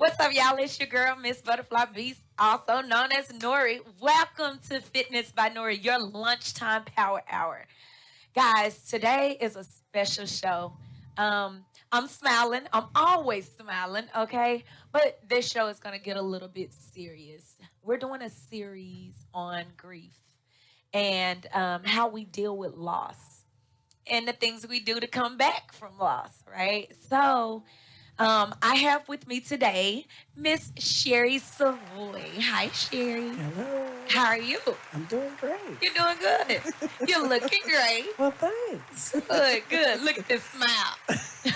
What's up, y'all? It's your girl, Miss Butterfly Beast, also known as Nori. Welcome to Fitness by Nori, your lunchtime power hour. Guys, today is a special show. I'm smiling. I'm always smiling, okay? But this show is going to get a little bit serious. We're doing a series on grief and how we deal with loss and the things we do to come back from loss, right? So, I have with me today Miss Sherry Savoy. Hi, Sherry. Hello. How are you? I'm doing great. You're doing good. You're looking great. Well, thanks. Good, good. Look at this smile.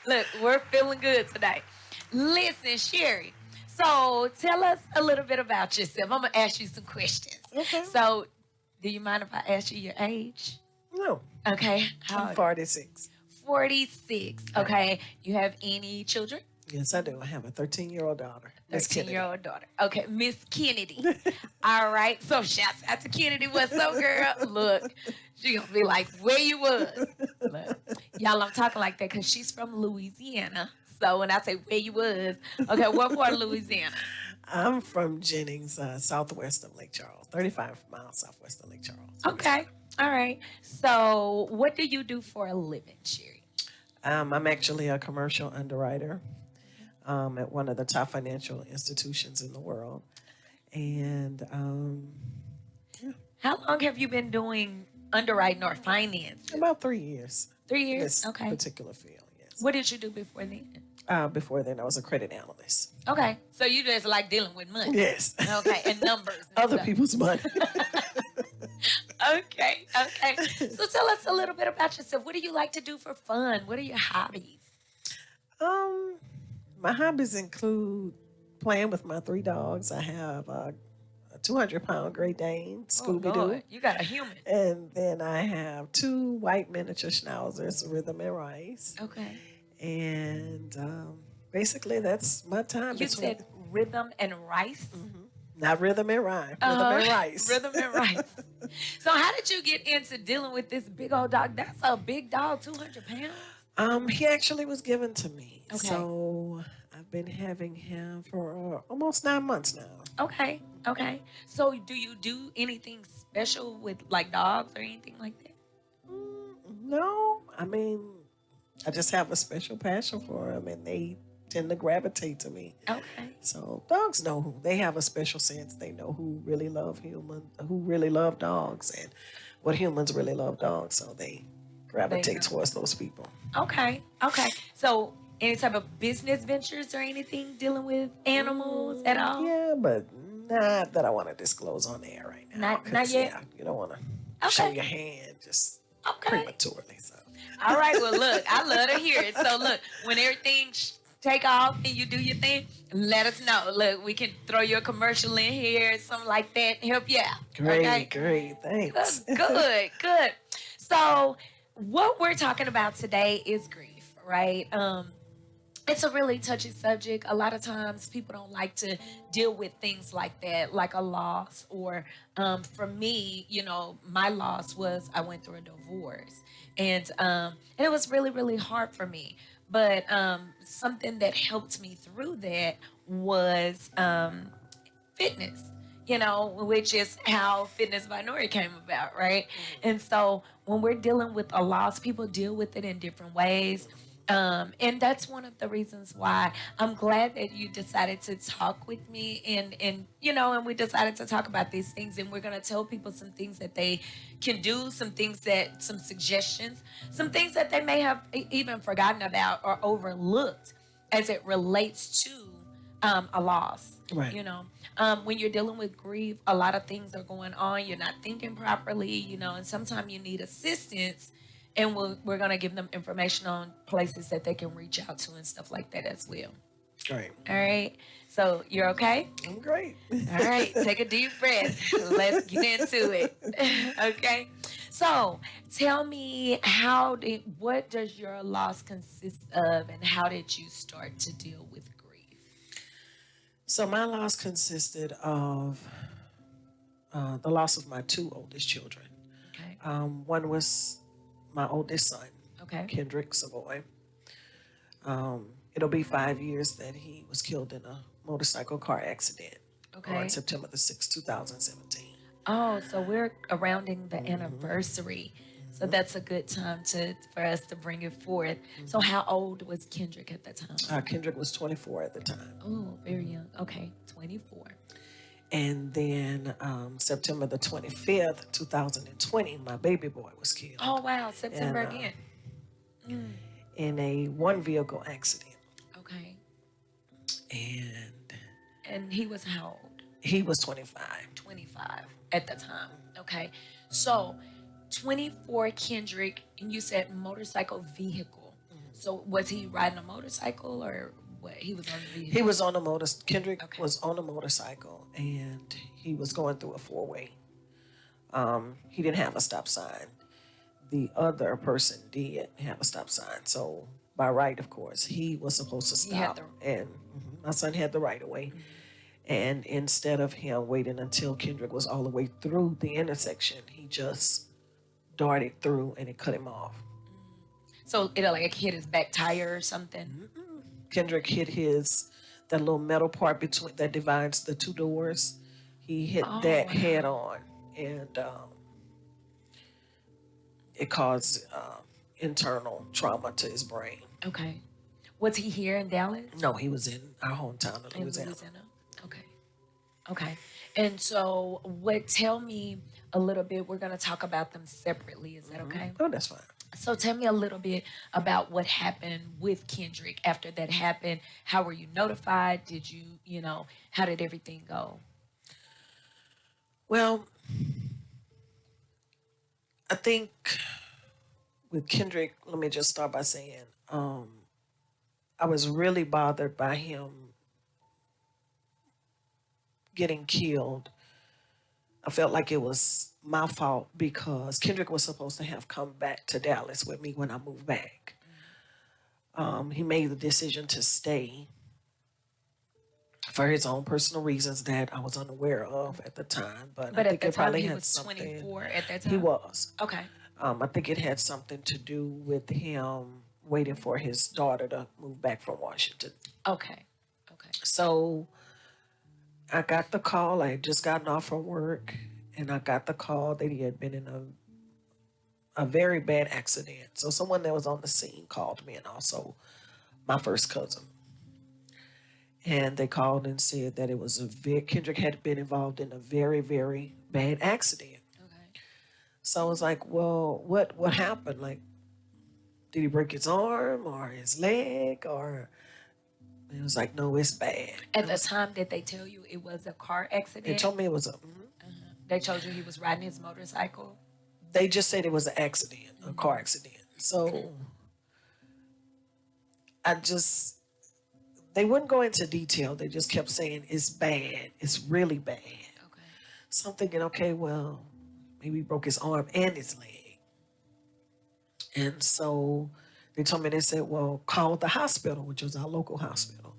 Look, we're feeling good today. Listen, Sherry. So tell us a little bit about yourself. I'm gonna ask you some questions. Okay. So, do you mind if I ask you your age? No, Okay. How I'm old? 46. 46. Okay. You have any children? Yes, I do. I have a 13-year-old daughter. Miss 13-year-old daughter. Okay, Miss Kennedy. All right. So shouts out to Kennedy. What's up, girl? Look, she gonna be like, where you was? Look, y'all, I'm talking like that because she's from Louisiana. So when I say where you was, okay, what part of Louisiana? I'm from Jennings, southwest of Lake Charles, 35 miles southwest of Lake Charles. Okay. All right. So what do you do for a living, Sherry? I'm actually a commercial underwriter at one of the top financial institutions in the world. And yeah, How long have you been doing underwriting or finance? about 3 years. 3 years? This Okay. particular field, yes. What did you do before then? Before then, I was a credit analyst. Okay. So you just like dealing with money. Yes. Okay. And numbers. And Other stuff. people's money. Okay. Okay. So tell us a little bit about yourself. What do you like to do for fun? What are your hobbies? Um, my hobbies include playing with my three dogs. I have a 200-pound Great Dane, Scooby Doo. Lord, you got a human. And then I have two white miniature schnauzers, Rhythm and Rice. Okay. And basically, that's my time. You said rhythm and rice? Not Rhythm and Rhyme, Rhythm and Rice. Rhythm and rice. So how did you get into dealing with this big old dog? That's a big dog, 200 pounds? He actually was given to me. Okay. So I've been having him for almost 9 months now. Okay. Okay. So do you do anything special with like dogs or anything like that? No, I mean, I just have a special passion for them, and they tend to gravitate to me. Okay. So dogs know who they have a special sense. They know who really love who really love dogs, and what humans really love dogs. So they gravitate towards those people. Okay. Okay. So any type of business ventures or anything dealing with animals at all? Yeah, but not that I want to disclose on air right now. Not 'cause, yet? Yeah, you don't want to show Okay. your hand just Okay. prematurely. So. All right. Well, look, I love to hear it. So, look, when everything take off and you do your thing, let us know. Look, we can throw you a commercial in here, something like that, help you out. Great, Okay? great, thanks. Good, good. So, what we're talking about today is grief, right? It's a really touchy subject. A lot of times people don't like to deal with things like that, like a loss. Or for me, you know, my loss was I went through a divorce. And it was really, really hard for me. But something that helped me through that was fitness, you know, which is how Fitness by Nori came about, right? And so when we're dealing with a loss, people deal with it in different ways. And that's one of the reasons why I'm glad that you decided to talk with me and you know, and we decided to talk about these things, and we're going to tell people some things that they can do, some suggestions, some things that they may have even forgotten about or overlooked as it relates to a loss. Right. You know, when you're dealing with grief, a lot of things are going on. You're not thinking properly, you know, and sometimes you need assistance. And we're going to give them information on places that they can reach out to and stuff like that as well. Great. All right. So you're okay? I'm great. All right. Take a deep breath. Let's get into it. Okay. So tell me, what does your loss consist of, and how did you start to deal with grief? So my loss consisted of the loss of my two oldest children. Okay. One was my oldest son, Okay. Kendrick Savoy. it'll be 5 years that he was killed in a motorcycle car accident on Okay. September the 6th, 2017. Oh, so we're surrounding the anniversary. So that's a good time to for us to bring it forth. So how old was Kendrick at the time? Kendrick was 24 at the time. Oh, very young. Okay, 24. And then September the 25th, 2020, my baby boy was killed. Oh wow, September And, again. in a one vehicle accident. Okay. And And he was how old? he was 25. 25 at the time. Okay. So 24 Kendrick, and you said motorcycle vehicle. So was he riding a motorcycle or what? He was on a vehicle. He was on a Kendrick Okay. was on a motorcycle, and he was going through a four-way. He didn't have a stop sign. The other person did have a stop sign. So by right, of course, he was supposed to He had stop. And my son had the right of way. And instead of him waiting until Kendrick was all the way through the intersection, he just darted through and it cut him off. So it like hit his back tire or something. Kendrick hit that little metal part between that divides the two doors. He hit that wow. head on, and it caused internal trauma to his brain. Okay. Was he here in Dallas? No, he was in our hometown of In Louisiana. Okay. Okay. And so tell me a little bit, we're gonna talk about them separately. Is that okay? Oh, that's fine. So tell me a little bit about what happened with Kendrick after that happened. How were you notified? Did you, how did everything go? Well, I think with Kendrick, let me just start by saying, I was really bothered by him getting killed. I felt like it was my fault because Kendrick was supposed to have come back to Dallas with me when I moved back. He made the decision to stay for his own personal reasons that I was unaware of at the time. But I But at think the it time, probably he had was something. 24 at that time? He was. Okay. I think it had something to do with him waiting for his daughter to move back from Washington. Okay. Okay. So I got the call. I had just gotten off from work, and I got the call that he had been in a very bad accident. So someone that was on the scene called me, and also my first cousin. And they called and said that it was Kendrick had been involved in a very, very bad accident. Okay. So I was like, well, what happened? Like, did he break his arm or his leg? Or it was like, no, it's bad. At the time, did they tell you it was a car accident? They told me it was They told you he was riding his motorcycle? they just said it was an accident, a car accident. So they wouldn't go into detail. They just kept saying it's bad. It's really bad. Okay. So I'm thinking, okay, well, maybe he broke his arm and his leg. And so they told me, they said, well, call the hospital, which was our local hospital.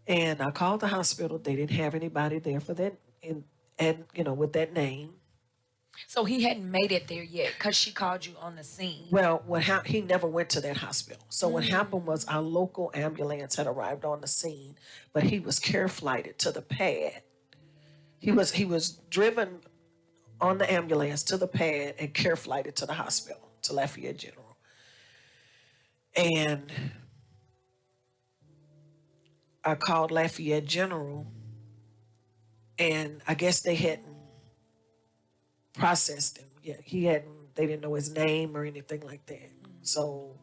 And I called the hospital. They didn't have anybody there for that, and with that name. So he hadn't made it there yet because she called you on the scene. Well, he never went to that hospital. So what happened was our local ambulance had arrived on the scene, but he was care flighted to the pad. He was driven on the ambulance to the pad and care flighted to the hospital, to Lafayette General. And I called Lafayette General, and I guess they hadn't processed him yet. They didn't know his name or anything like that. So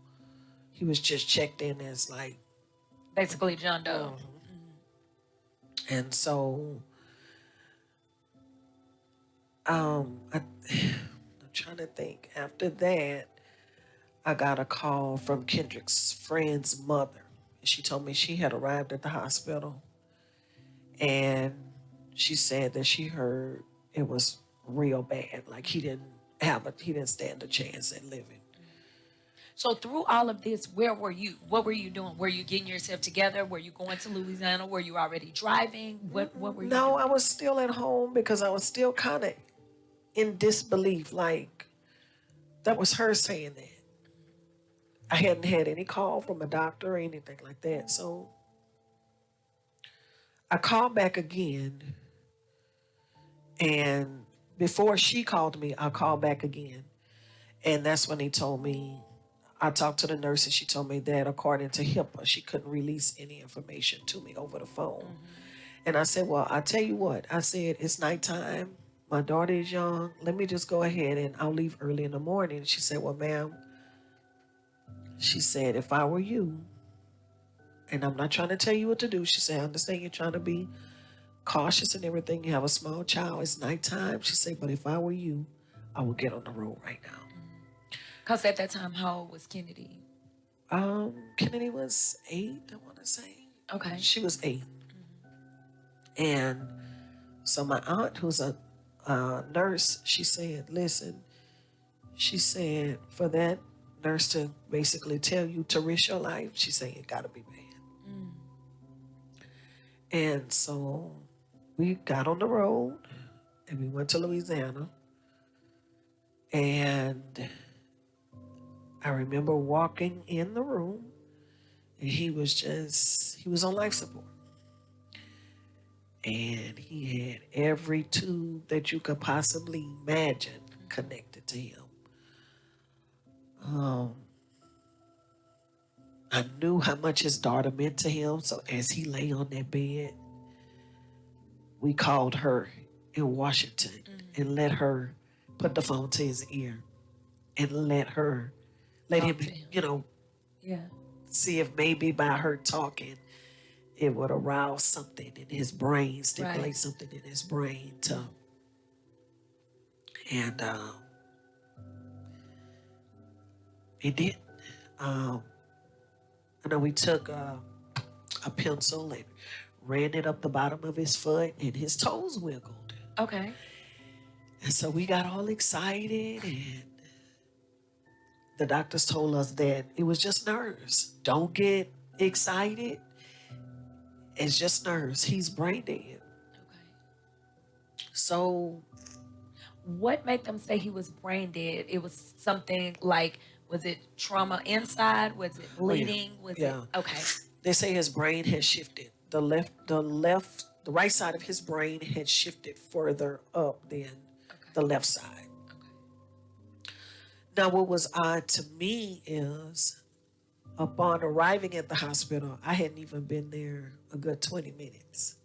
he was just checked in as like Basically John Doe. And so I'm trying to think. After that, I got a call from Kendrick's friend's mother. She told me she had arrived at the hospital, and she said that she heard it was real bad. Like he didn't stand a chance at living. So through all of this, where were you? What were you doing? Were you getting yourself together? Were you going to Louisiana? Were you already driving? What were you No, doing? I was still at home because I was still kind of in disbelief. Like, that was her saying that. I hadn't had any call from a doctor or anything like that. So I called back again, and before she called me, I called back again. And that's when he told me, I talked to the nurse and she told me that according to HIPAA, she couldn't release any information to me over the phone. And I said, well, I tell you what, I said, it's nighttime. My daughter is young. Let me just go ahead and I'll leave early in the morning. She said, well, ma'am, she said, if I were you, and I'm not trying to tell you what to do, she said, I understand you're trying to be cautious and everything. You have a small child. It's nighttime. She said, but if I were you, I would get on the road right now. Because at that time, how old was Kennedy? Kennedy was 8, I want to say. Okay. She was 8. And so my aunt, who's a nurse, she said, listen, she said, for that nurse to basically tell you to risk your life, she said, it got to be bad. And so we got on the road and we went to Louisiana. And I remember walking in the room and he was on life support. And he had every tube that you could possibly imagine connected to him. I knew how much his daughter meant to him. So as he lay on that bed, we called her in Washington and let her put the phone to his ear and let him, Yeah. see if maybe by her talking, it would arouse something in his brain, stimulate Right. something in his brain and it did. I know we took a pencil and ran it up the bottom of his foot and his toes wiggled. Okay. And so we got all excited and the doctors told us that it was just nerves. Don't get excited. It's just nerves. He's brain dead. Okay. So What made them say he was brain dead? It was something like, was it trauma inside? Was it bleeding? Was Yeah. it okay? they say his brain has shifted. The right side of his brain had shifted further up than the left side. Okay. Now, what was odd to me is upon arriving at the hospital, I hadn't even been there a good 20 minutes.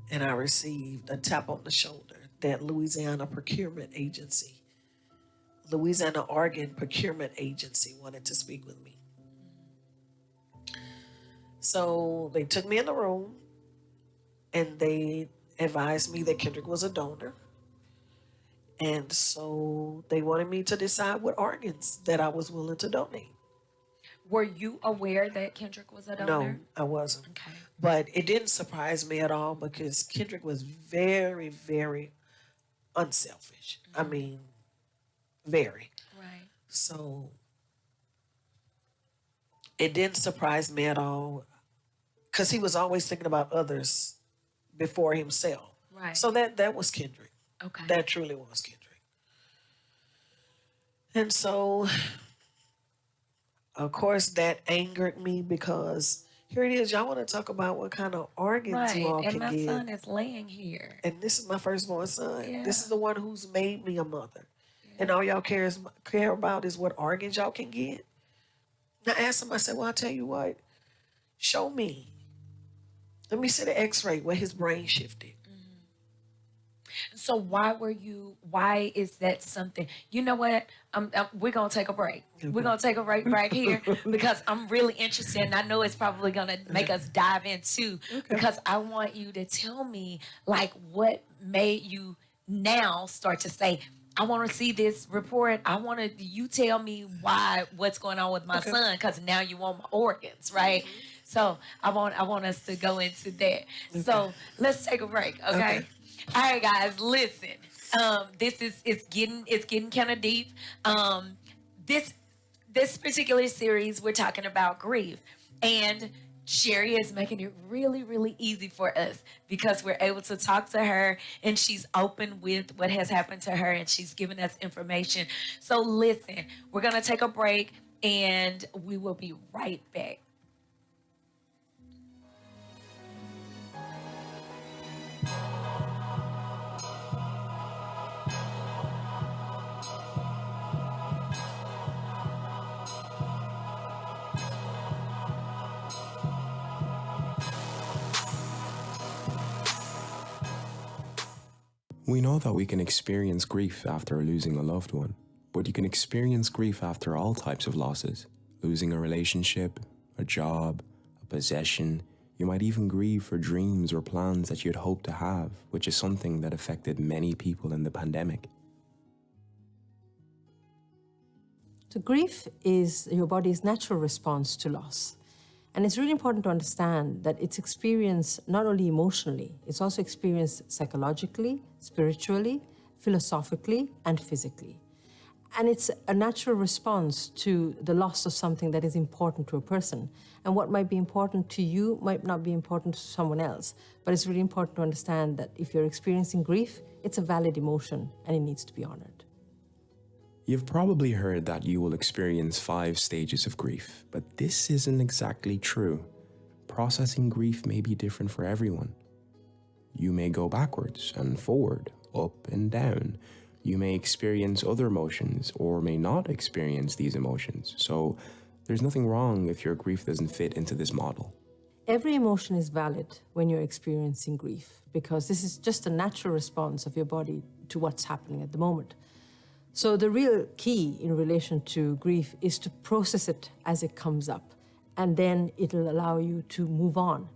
And I received a tap on the shoulder that Louisiana Organ Procurement Agency wanted to speak with me. So they took me in the room and they advised me that Kendrick was a donor. And so they wanted me to decide what organs that I was willing to donate. Were you aware that Kendrick was a No, donor? I wasn't. Okay. But it didn't surprise me at all because Kendrick was very, very unselfish. I mean, very. Right. So it didn't surprise me at all because he was always thinking about others before himself. Right. So that was Kendrick. Okay. That truly was Kendrick. And so, of course, that angered me because here it is. Y'all want to talk about what kind of organs you all Right. And can my get. son is laying here. And this is my firstborn son. Yeah. This is the one who's made me a mother. And all y'all care about is what organs y'all can get. And I asked him, I said, well, I'll tell you what. Show me. Let me see the x-ray where his brain shifted. So why is that something? You know what? We're going to take a break. We're going to take a break right here because I'm really interested and I know it's probably going to make us dive into because I want you to tell me like what made you now start to say, I want to see this report. You tell me what's going on with my son because now you want my organs, right? So I want us to go into that. So let's take a break, okay? All right, guys, listen. It's getting kind of deep. This particular series we're talking about grief, and Sherry is making it really, really easy for us because we're able to talk to her and she's open with what has happened to her and she's giving us information. So listen, we're gonna take a break. and we will be right back. We know that we can experience grief after losing a loved one, but you can experience grief after all types of losses. Losing a relationship, a job, a possession. You might even grieve for dreams or plans that you'd hoped to have, which is something that affected many people in the pandemic. So grief is your body's natural response to loss. And it's really important to understand that it's experienced not only emotionally, it's also experienced psychologically, spiritually, philosophically, and physically. And it's a natural response to the loss of something that is important to a person. And what might be important to you might not be important to someone else. But it's really important to understand that if you're experiencing grief, it's a valid emotion and it needs to be honored. You've probably heard that you will experience 5 stages of grief, but this isn't exactly true. Processing grief may be different for everyone. You may go backwards and forward, up and down. You may experience other emotions or may not experience these emotions. So there's nothing wrong if your grief doesn't fit into this model. Every emotion is valid when you're experiencing grief because this is just a natural response of your body to what's happening at the moment. So the real key in relation to grief is to process it as it comes up, and then it'll allow you to move on.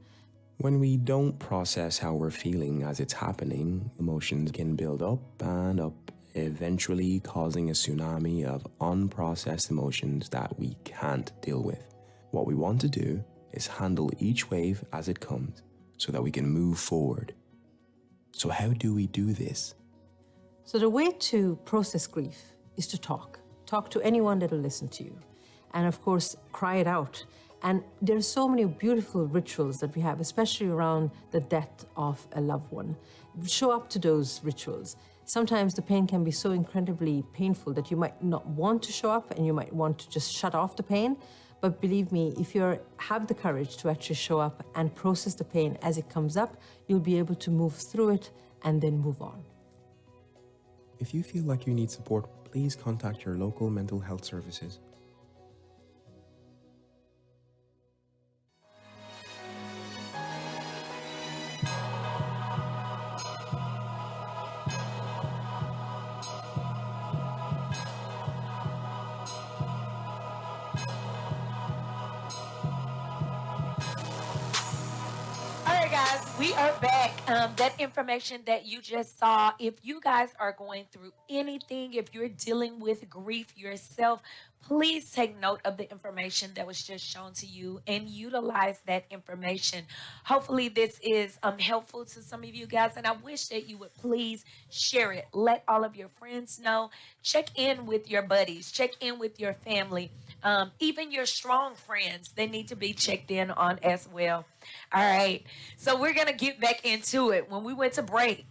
When we don't process how we're feeling as it's happening, emotions can build up and up, eventually causing a tsunami of unprocessed emotions that we can't deal with. What we want to do is handle each wave as it comes so that we can move forward. So how do we do this? So the way to process grief is to talk. Talk to anyone that'll listen to you. And of course, cry it out. And there are so many beautiful rituals that we have, especially around the death of a loved one. Show up to those rituals. Sometimes the pain can be so incredibly painful that you might not want to show up and you might want to just shut off the pain. But believe me, if you have the courage to actually show up and process the pain as it comes up, you'll be able to move through it and then move on. If you feel like you need support, please contact your local mental health services. All right, guys, we are back. That information that you just saw, if you guys are going through anything, if you're dealing with grief yourself, please take note of the information that was just shown to you and utilize that information. Hopefully, this is helpful to some of you guys, and I wish that you would please share it. Let all of your friends know. Check in with your buddies, check in with your family. Even your strong friends, they need to be checked in on as well. All right. So we're going to get back into it. When we went to break,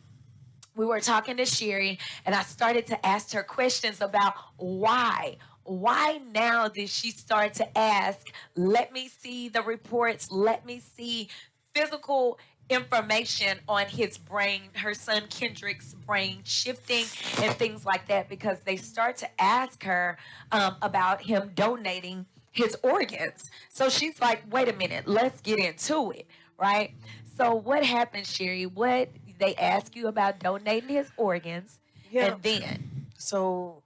we were talking to Sherry, and I started to ask her questions about why. Why now did she start to ask, let me see the reports, let me see physical information on his brain, her son Kendrick's brain shifting and things like that, because they start to ask her about him donating his organs. So she's like, wait a minute, let's get into it, right? So what happened, Sherry? What they ask you about donating his organs, Yeah. and then So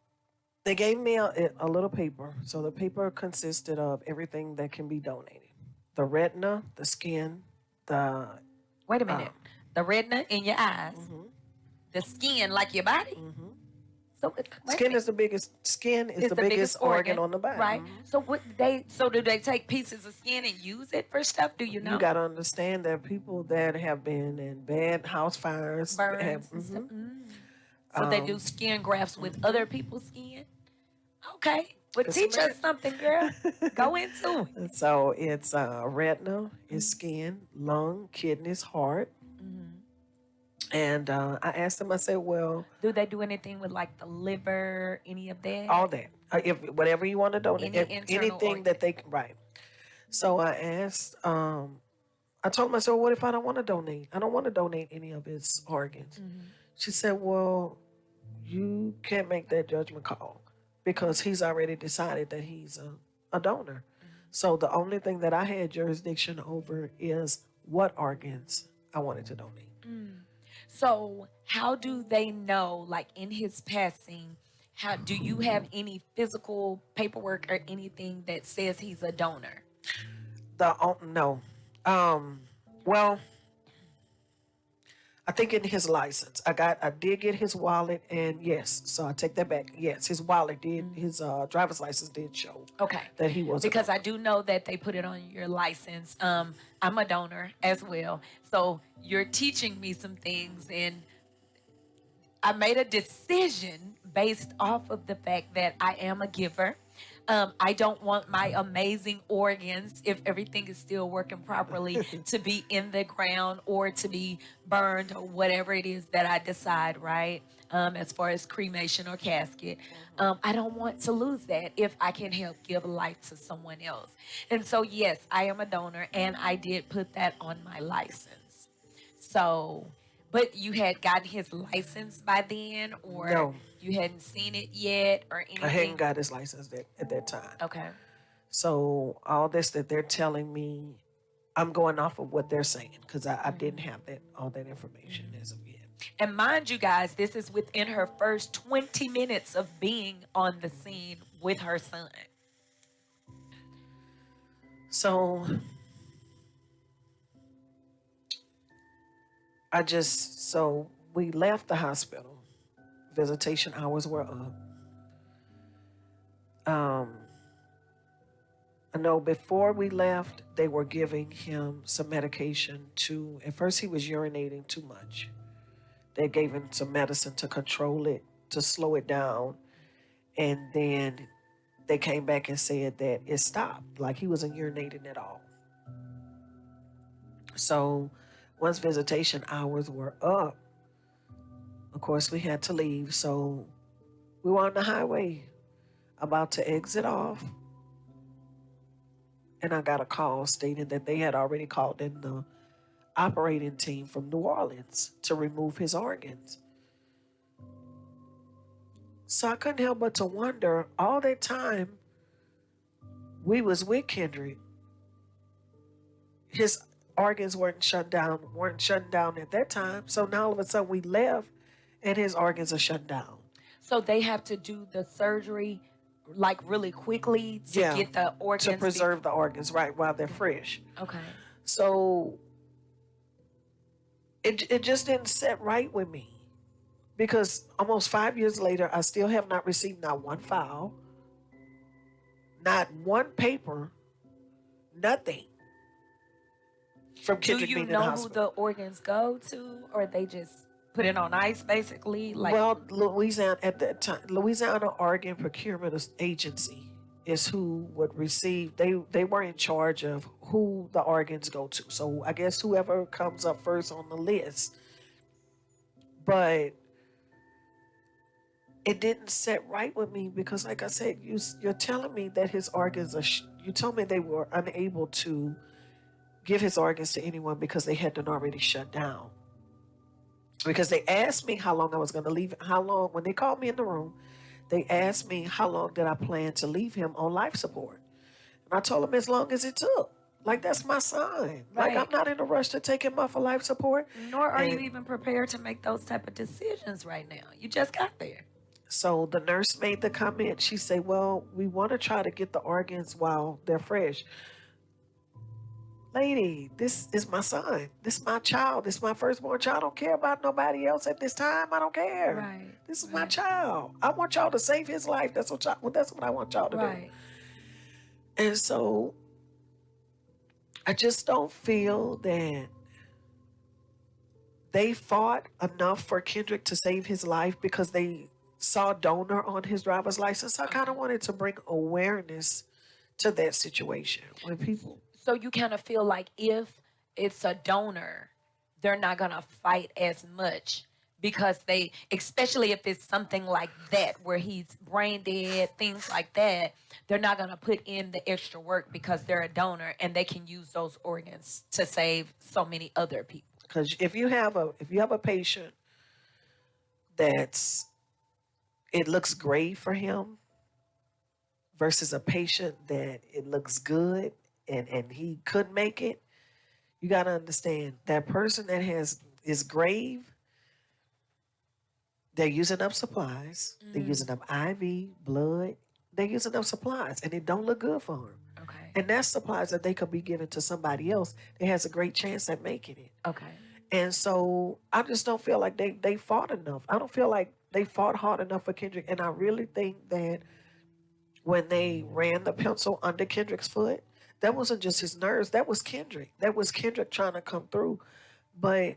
they gave me a little paper. So the paper consisted of everything that can be donated: the retina, the skin, the wait a minute, the retina in your eyes, the skin like your body. So wait a skin minute. is the biggest. Skin is It's the biggest organ on the body. right? So what do they take pieces of skin and use it for stuff? Do you know? You got to understand that people that have been in bad house fires have, Burns and stuff. So they do skin grafts with other people's skin. Okay, but Yes, teach ma'am. us something, girl. Go into it. So it's retina, is skin, lung, kidneys, heart. And I asked them, I said, well, Do they do anything with like the liver, any of that? all that. If whatever you want to donate, Any internal anything organ. that they can, right. So I asked, I told him, I said, what if I don't want to donate? I don't want to donate any of his organs. She said, well, you can't make that judgment call because he's already decided that he's a donor. So the only thing that I had jurisdiction over is what organs I wanted to donate. So how do they know, like in his passing, how do you have any physical paperwork or anything that says he's a donor? No, well, I think in his license, I did get his wallet, and yes, so I take that back. Yes, his wallet did, his driver's license did show Okay. that he was a Because I donor. do know that they put it on your license. I'm a donor as well. So you're teaching me some things, and I made a decision based off of the fact that I am a giver. I don't want my amazing organs, if everything is still working properly, to be in the ground or to be burned or whatever it is that I decide, right? As far as cremation or casket. I don't want to lose that if I can help give life to someone else. And so, yes, I am a donor, and I did put that on my license. So, but you had gotten his license by then, or No, you hadn't seen it yet, or I hadn't anything? got his license at that time. Okay. So all this that they're telling me, I'm going off of what they're saying because I didn't have all that information as of yet. And mind you guys, this is within her first 20 minutes of being on the scene with her son. So so we left the hospital. Visitation hours were up. I know before we left, they were giving him some medication to, at first he was urinating too much. They gave him some medicine to control it, to slow it down. And then they came back and said that it stopped, like he wasn't urinating at all. So once visitation hours were up, of course, we had to leave. So we were on the highway about to exit off. And I got a call stating that they had already called in the operating team from New Orleans to remove his organs. So I couldn't help but to wonder, all that time we was with Kendrick, his organs weren't shut down at that time. So now all of a sudden we left and his organs are shut down. So they have to do the surgery like really quickly to Yeah, get the organs to preserve the organs, right, while they're fresh. Okay. So it just didn't sit right with me because almost 5 years later, I still have not received not one file, not one paper, nothing from Do Kendrick you being in the know who hospital. the organs go to, or they just put it on ice, basically? Like, Well, Louisiana at that time, Louisiana Organ Procurement Agency is who would receive. They were in charge of who the organs go to. So I guess whoever comes up first on the list. But it didn't sit right with me because, like I said, you're telling me that his organs are. You told me they were unable to give his organs to anyone because they had been already shut down. Because they asked me how long I was going to leave. How long, when they called me in the room, they asked me how long did I plan to leave him on life support. And I told them as long as it took. Like, that's my son. Like, Right. I'm not in a rush to take him off of life support. nor are you And even prepared to make those type of decisions right now. You just got there. so the nurse made the comment. She said, well, we want to try to get the organs while they're fresh. Lady, this is my son. This is my child. This is my firstborn child. I don't care about nobody else at this time. I don't care. Right. This is my Right. child. I want y'all to save his life. That's what I want y'all to Right. do. And so I just don't feel that they fought enough for Kendrick to save his life because they saw donor on his driver's license. I kind of wanted to bring awareness to that situation when people. So you kind of feel like if it's a donor, they're not going to fight as much because they, especially if it's something like that where he's brain dead, things like that, they're not going to put in the extra work because they're a donor and they can use those organs to save so many other people. Because if you have a patient that's it looks great for him versus a patient that it looks good and he could make it, you got to understand that person that has is grave, they're using up supplies, they're using up IV, blood, they're using up supplies, and it don't look good for them. Okay. And that's supplies that they could be given to somebody else that has a great chance at making it. Okay. And so I just don't feel like they fought enough. I don't feel like they fought hard enough for Kendrick. And I really think that when they ran the pencil under Kendrick's foot, that wasn't just his nerves. That was Kendrick. That was Kendrick trying to come through. But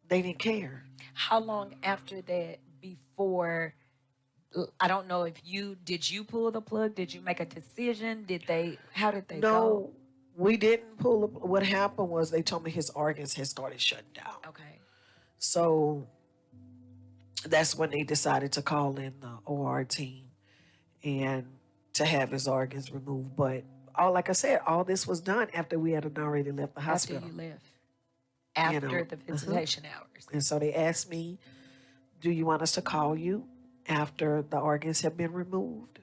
they didn't care. How long after that before, I don't know if did you pull the plug? Did you make a decision? How did they go? No, we didn't pull up. What happened was they told me his organs had started shutting down. Okay. So that's when they decided to call in the OR team and to have his organs removed. But like I said, all this was done after we had already left the After hospital. you left. After know, the visitation hours. And so they asked me, do you want us to call you after the organs have been removed?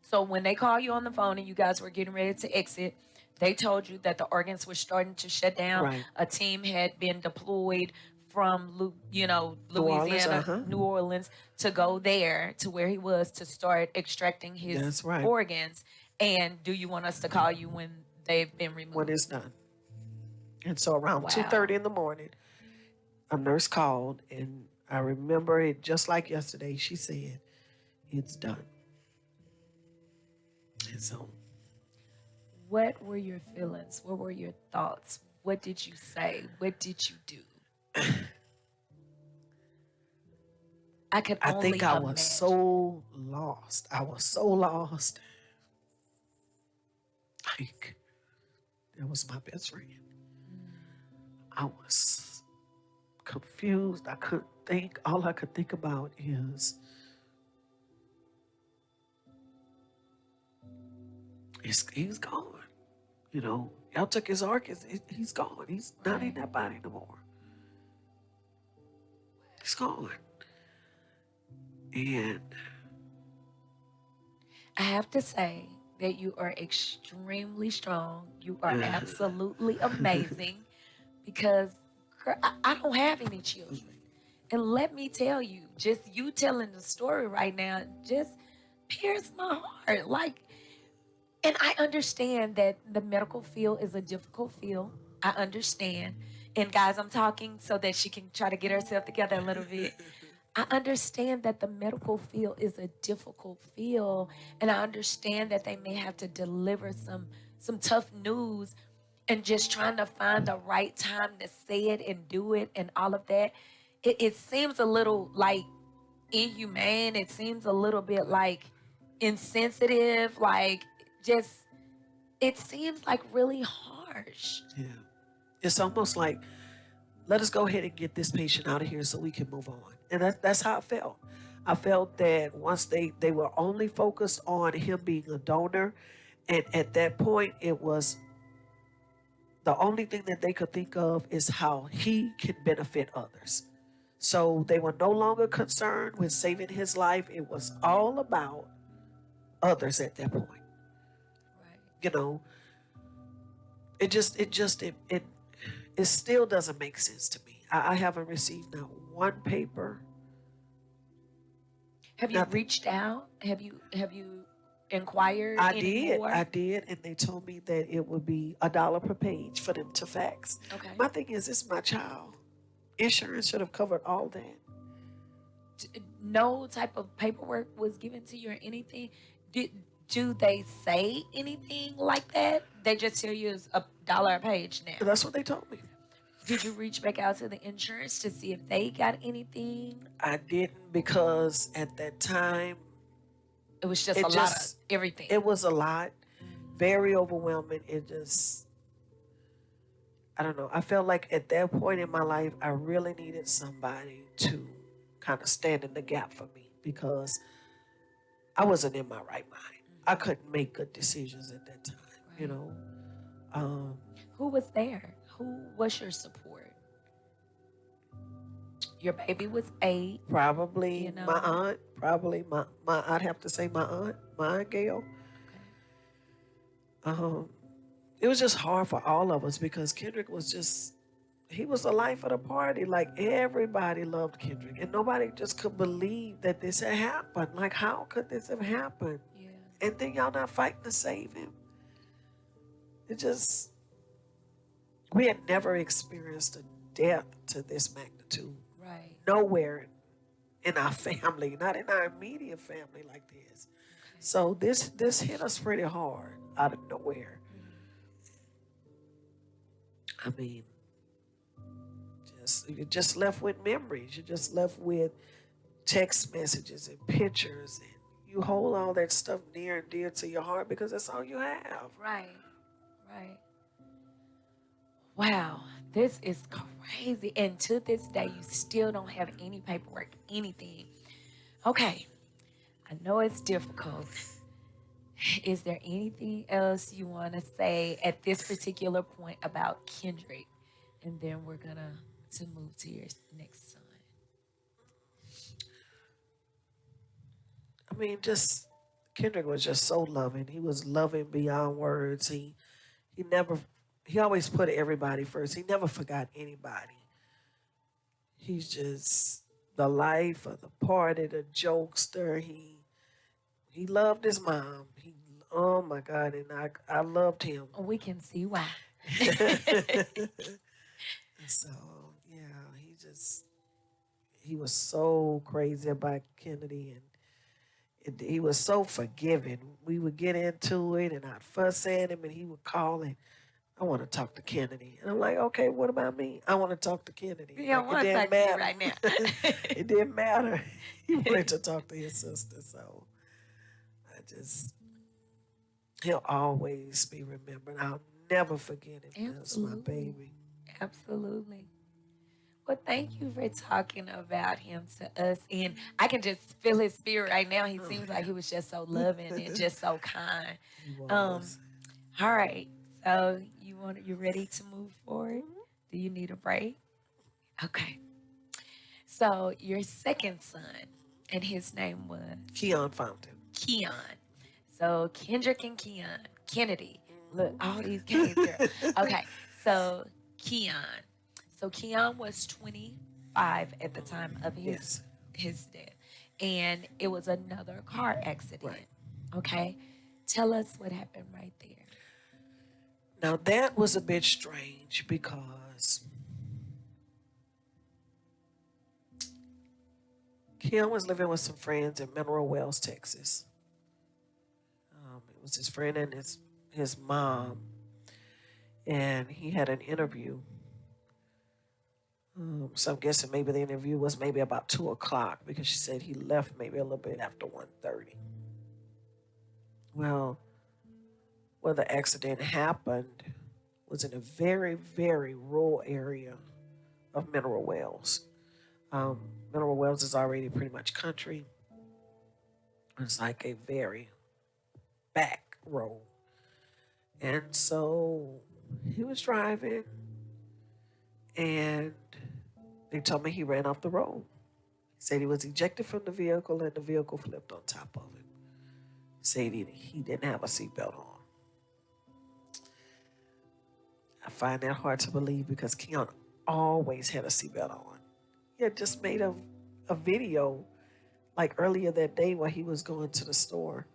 So when they call you on the phone and you guys were getting ready to exit, they told you that the organs were starting to shut down. Right. A team had been deployed from Orleans, Louisiana, New Orleans, to go there to where he was to start extracting his That's right. organs. And do you want us to call you when they've been removed? When it's done. And so around Wow. 2:30 in the morning, a nurse called, and I remember it just like yesterday. She said, it's done. And so What were your feelings? What were your thoughts? What did you say? What did you do? I could I only think I was imagine. so lost. I was so lost. Like, that was my best friend. I was confused. I couldn't think. All I could think about is he's gone. You know, y'all took his organs. He's gone. He's not in that body no more. He's gone. And I have to say that you are extremely strong. You are absolutely amazing because girl, I don't have any children. And let me tell you, just you telling the story right now just pierced my heart. Like, and I understand that the medical field is a difficult field. I understand. And guys, I'm talking so that she can try to get herself together a little bit. I understand that the medical field is a difficult field, and I understand that they may have to deliver some tough news, and just trying to find the right time to say it and do it and all of that. It seems a little like inhumane. It seems a little bit like insensitive. Like just it seems like really harsh. yeah, it's almost like, let us go ahead and get this patient out of here so we can move on. And that's how I felt. I felt that once they were only focused on him being a donor, and at that point it was the only thing that they could think of is how he could benefit others. So they were no longer concerned with saving his life. It was all about others at that point. Right. You know, it still doesn't make sense to me. I haven't received not one paper. Have you Nothing. reached out? Have you inquired I anymore? did, and they told me that it would be $1 per page for them to fax. Okay. My thing is, it's my child. Insurance should have covered all that. No type of paperwork was given to you or anything? Do they say anything like that? They just tell you it's $1 a page So now. that's what they told me. Did you reach back out to the insurance to see if they got anything? I didn't, because at that time It was just It a lot of just- everything. it was a lot, very overwhelming. I don't know. I felt like at that point in my life, I really needed somebody to kind of stand in the gap for me because I wasn't in my right mind. I couldn't make good decisions at that time, you Right. know. Um, Who was there? Who was your support? Your baby was 8, Probably you my know. aunt, probably I'd have to say my aunt Gail. Okay. Um, it was just hard for all of us because Kendrick was just, he was the life of the party. Like everybody loved Kendrick and nobody just could believe that this had happened. Like, how could this have happened? Yeah. And then y'all not fighting to save him. It just, we had never experienced a death to this magnitude. Right. Nowhere in our family, not in our immediate family like this. Okay. So this hit us pretty hard out of nowhere. I mean, you're just left with memories. You're just left with text messages and pictures, and you hold all that stuff near and dear to your heart because that's all you have. Right. Right. Wow. This is crazy. And to this day, you still don't have any paperwork, anything. Okay. I know it's difficult. Is there anything else you want to say at this particular point about Kendrick? And then we're gonna to move to your next son. I mean, just Kendrick was just so loving. He was loving beyond words. He never he always put everybody first. He never forgot anybody. He's just the life of the party, the jokester. He loved his mom. He, oh my God, and I loved him. We can see why. So yeah, he was so crazy about Kennedy, and he was so forgiving. We would get into it, and I'd fuss at him, and he would call and, I want to talk to Kennedy. And I'm like, okay, what about me? I want to talk to Kennedy. We don't Like, want to talk to you right now. It didn't matter. He wanted to talk to his sister. So I just, he'll always be remembered. I'll never forget him. That's my Absolutely. baby. Absolutely. Well, thank you for talking about him to us. And I can just feel his spirit right now. He Oh, seems yeah. like he was just so loving and just so kind. He Um, was. all right. So you ready to move forward? Do you need a break? Okay. So your second son, and his name was Keon Fountain. Keon. So Kendrick and Keon. Kennedy. Look, all these kids here. Okay. So Keon. So Keon was 25 at the time of Yes. his death. And it was another car accident. Right. Okay. Tell us what happened right there. Now that was a bit strange because Keon was living with some friends in Mineral Wells, Texas. It was his friend and his mom, and he had an interview. So I'm guessing maybe the interview was maybe about 2:00 because she said he left maybe a little bit after 1:30. Well, where the accident happened was in a very, very rural area of Mineral Wells. Mineral Wells is already pretty much country. It's like a very back road. And so he was driving, and they told me he ran off the road. He said he was ejected from the vehicle and the vehicle flipped on top of him. He said he didn't have a seatbelt on. I find that hard to believe because Keon always had a seatbelt on. He had just made a video like earlier that day while he was going to the store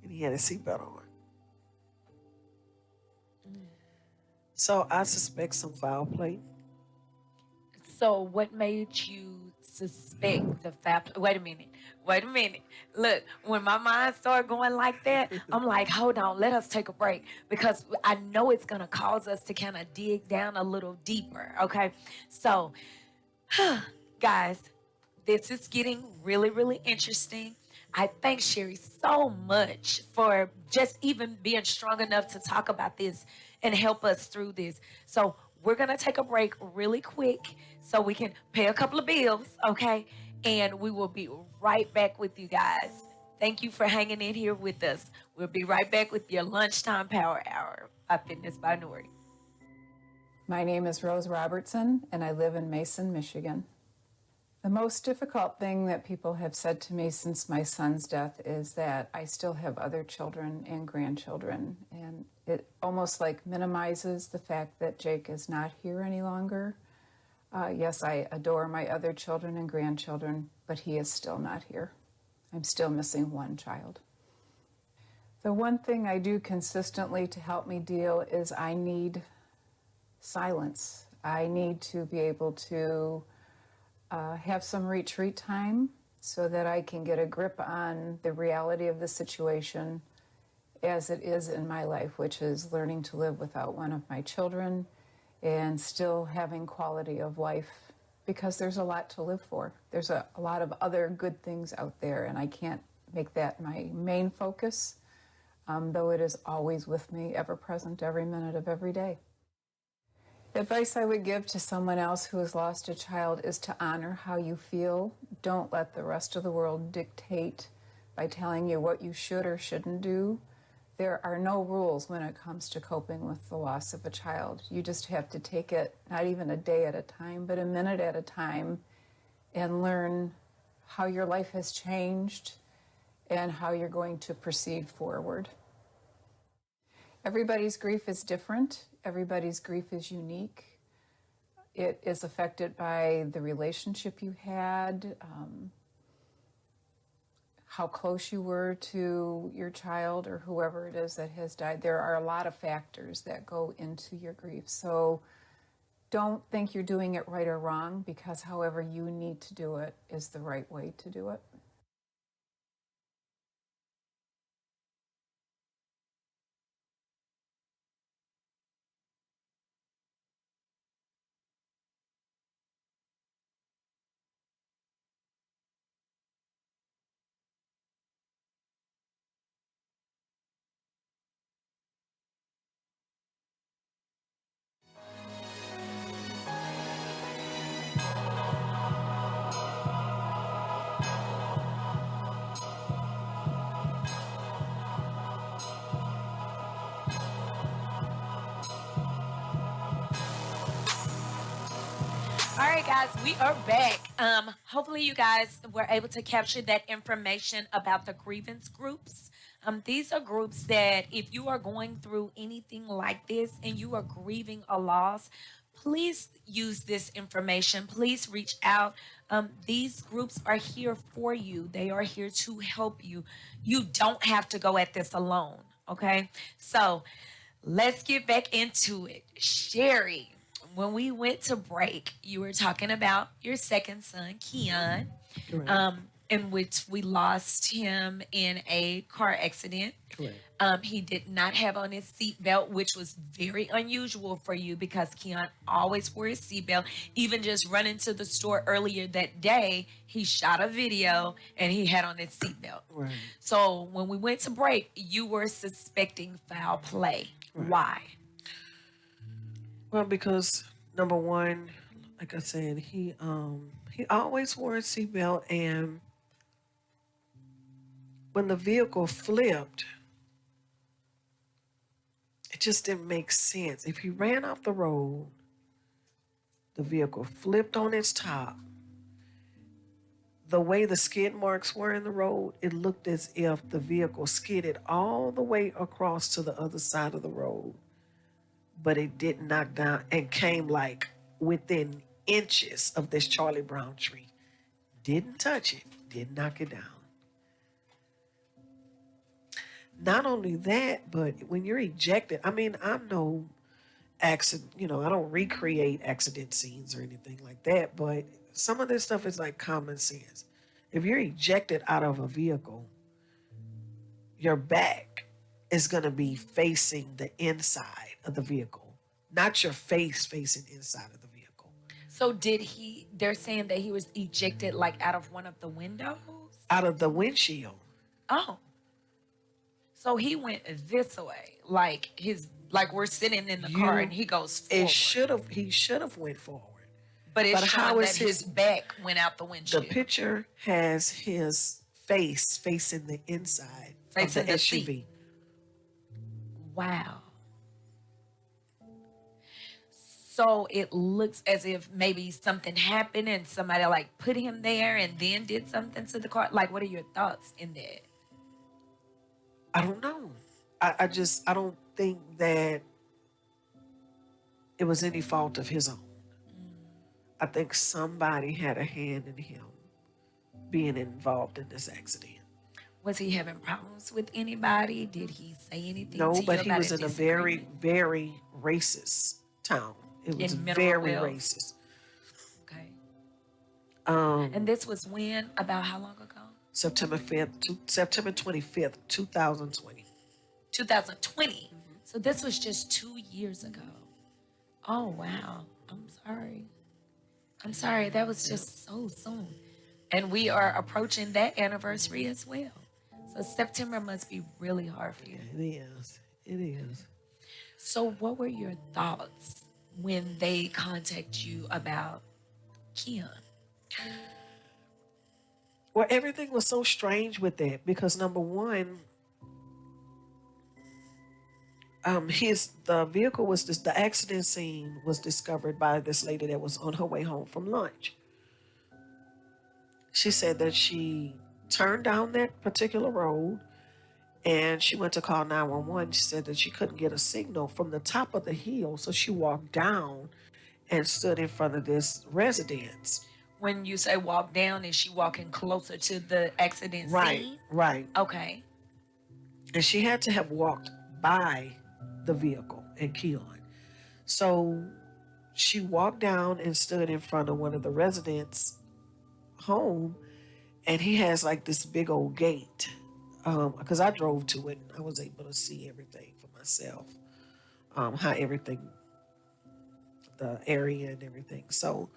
and he had a seatbelt on. So I suspect some foul play. So what made you suspect the fact? Wait a minute. Look, when my mind started going like that, I'm like, hold on, let us take a break because I know it's gonna cause us to kind of dig down a little deeper. Okay, so guys, this is getting really, really interesting. I thank Sherry so much for just even being strong enough to talk about this and help us through this. So we're going to take a break really quick so we can pay a couple of bills, okay? And we will be right back with you guys. Thank you for hanging in here with us. We'll be right back with your Lunchtime Power Hour by Fitness by Nori. My name is Rose Robertson, and I live in Mason, Michigan. The most difficult thing that people have said to me since my son's death is that I still have other children and grandchildren, and it almost like minimizes the fact that Jake is not here any longer. Yes, I adore my other children and grandchildren, but he is still not here. I'm still missing one child. The one thing I do consistently to help me deal is I need silence. I need to be able to have some retreat time so that I can get a grip on the reality of the situation as it is in my life, which is learning to live without one of my children and still having quality of life, because there's a lot to live for. There's a lot of other good things out there, and I can't make that my main focus, though it is always with me, ever present, every minute of every day. Advice I would give to someone else who has lost a child is to honor how you feel. Don't let the rest of the world dictate by telling you what you should or shouldn't do. There are no rules when it comes to coping with the loss of a child. You just have to take it, not even a day at a time, but a minute at a time, and learn how your life has changed and how you're going to proceed forward. Everybody's grief is different. Everybody's grief is unique. It is affected by the relationship you had, how close you were to your child or whoever it is that has died. There are a lot of factors that go into your grief. So don't think you're doing it right or wrong, because however you need to do it is the right way to do it. All right, guys, we are back. Hopefully, you guys were able to capture that information about the grievance groups. These are groups that, if you are going through anything like this and you are grieving a loss, please use this information. Please reach out. These groups are here for you. They are here to help you. You don't have to go at this alone. Okay, so let's get back into it. Sherry, when we went to break, you were talking about your second son, Keon, Correct. in which we lost him in a car accident. Correct. He did not have on his seatbelt, which was very unusual for you because Keon always wore his seatbelt. Even just running to the store earlier that day, he shot a video and he had on his seatbelt. Right. So when we went to break, you were suspecting foul play. Right. Why? Well, because number one, like I said, he always wore a seatbelt, and when the vehicle flipped, it just didn't make sense. If he ran off the road, the vehicle flipped on its top. The way the skid marks were in the road, it looked as if the vehicle skidded all the way across to the other side of the road. But it didn't knock down and came like within inches of this Charlie Brown tree. Didn't touch it, didn't knock it down. Not only that, but when you're ejected, I mean, I'm no accident, I don't recreate accident scenes or anything like that, but some of this stuff is like common sense. If you're ejected out of a vehicle, your back is going to be facing the inside of the vehicle, not your face facing inside of the vehicle. So they're saying that he was ejected like out of one of the windows? Out of the windshield. Oh. So he went this way, like Like we're sitting in the car and he goes He forward. should have went forward. But it's But showing how that is his back went out the the windshield. picture has his face facing the inside of the Facing the SUV. seat. Wow. So it looks as if maybe something happened and somebody like put him there and then did something to the car. Like, what are your thoughts in that? I don't know. I don't think that it was any fault of his own. I think somebody had a hand in him being involved in this accident. Was he having problems with anybody? Did he say anything No, to you but he about was a in a very, disagreement? very racist town. It was In Mineral very Wells? racist. Okay. Um, And this was when? About how long ago? September 25th, 2020. 2020. So this was just 2 years ago. Oh, wow. I'm sorry. I'm sorry. That was just so soon. And we are approaching that anniversary as well. So September must be really hard for you. It is. It is. So what were your thoughts when they contact you about Keon? Well, everything was so strange with that because number one, the vehicle was the accident scene was discovered by this lady that was on her way home from lunch. She said that she turned down that particular road and she went to call 911. She said that she couldn't get a signal from the top of the hill, so she walked down and stood in front of this residence. When you say walk down, is she walking closer to the accident Right, scene? right. Okay. And she had to have walked by the vehicle and Keon. So she walked down and stood in front of one of the residents' home, and he has like this big old gate. Because I drove to it, and I was able to see everything for myself, how everything, the area and everything. So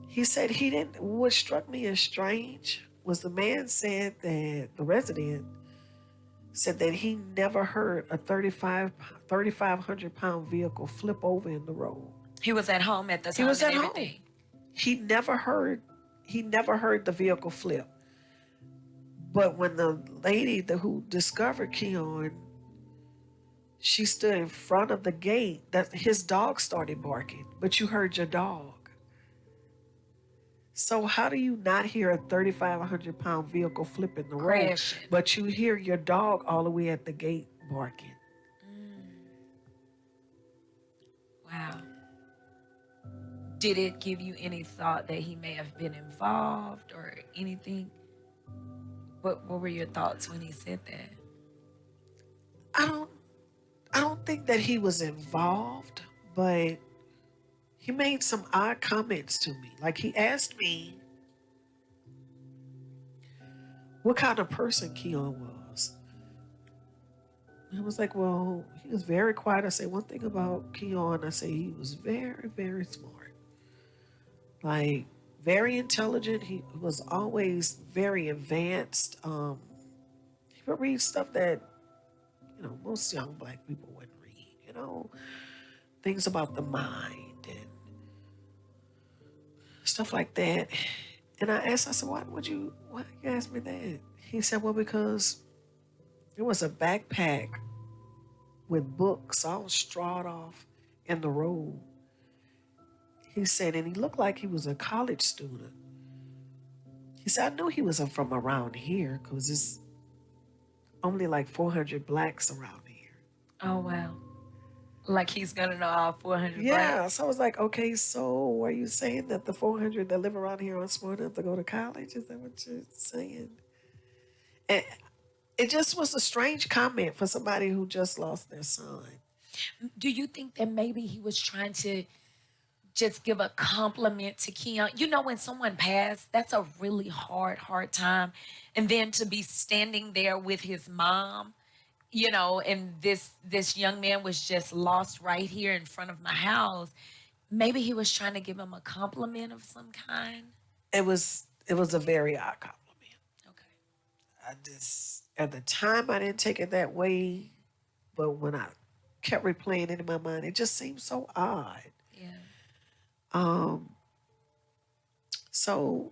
he said he didn't. What struck me as strange was the man said that the resident said that he never heard a 3,500 pound vehicle flip over in the road. He was at home at the time He was and at home. everything. He never heard the vehicle flip. But when the lady who discovered Keon, she stood in front of the gate, that his dog started barking, but you heard your dog. So how do you not hear a 3,500 pound vehicle flip in the road, Crashing. but you hear your dog all the way at the gate barking? Wow. Did it give you any thought that he may have been involved or anything? What were your thoughts when he said that? I don't think that he was involved, but he made some odd comments to me. Like he asked me what kind of person Keon was. I was like, well, he was very quiet. I say one thing about Keon, I say he was very, very smart. Like very intelligent. He was always very advanced. He would read stuff that, most young black people wouldn't read, things about the mind and stuff like that. And I said, why you ask me that? He said, well, because there was a backpack with books all strawed off in the road. He said, and he looked like he was a college student. He said, I knew he wasn't from around here because it's only like 400 blacks around here. Oh, wow. Like he's going to know all 400 Yeah, blacks. so I was like, okay, so are you saying that the 400 that live around here aren't smart enough to go to college? Is that what you're saying? And it just was a strange comment for somebody who just lost their son. Do you think that maybe he was trying to just give a compliment to Keon? You know, when someone passed, that's a really hard time. And then to be standing there with his mom, and this young man was just lost right here in front of my house. Maybe he was trying to give him a compliment of some kind. It was a very odd compliment. Okay. At the time I didn't take it that way, but when I kept replaying it in my mind, it just seemed so odd. Yeah. Um, so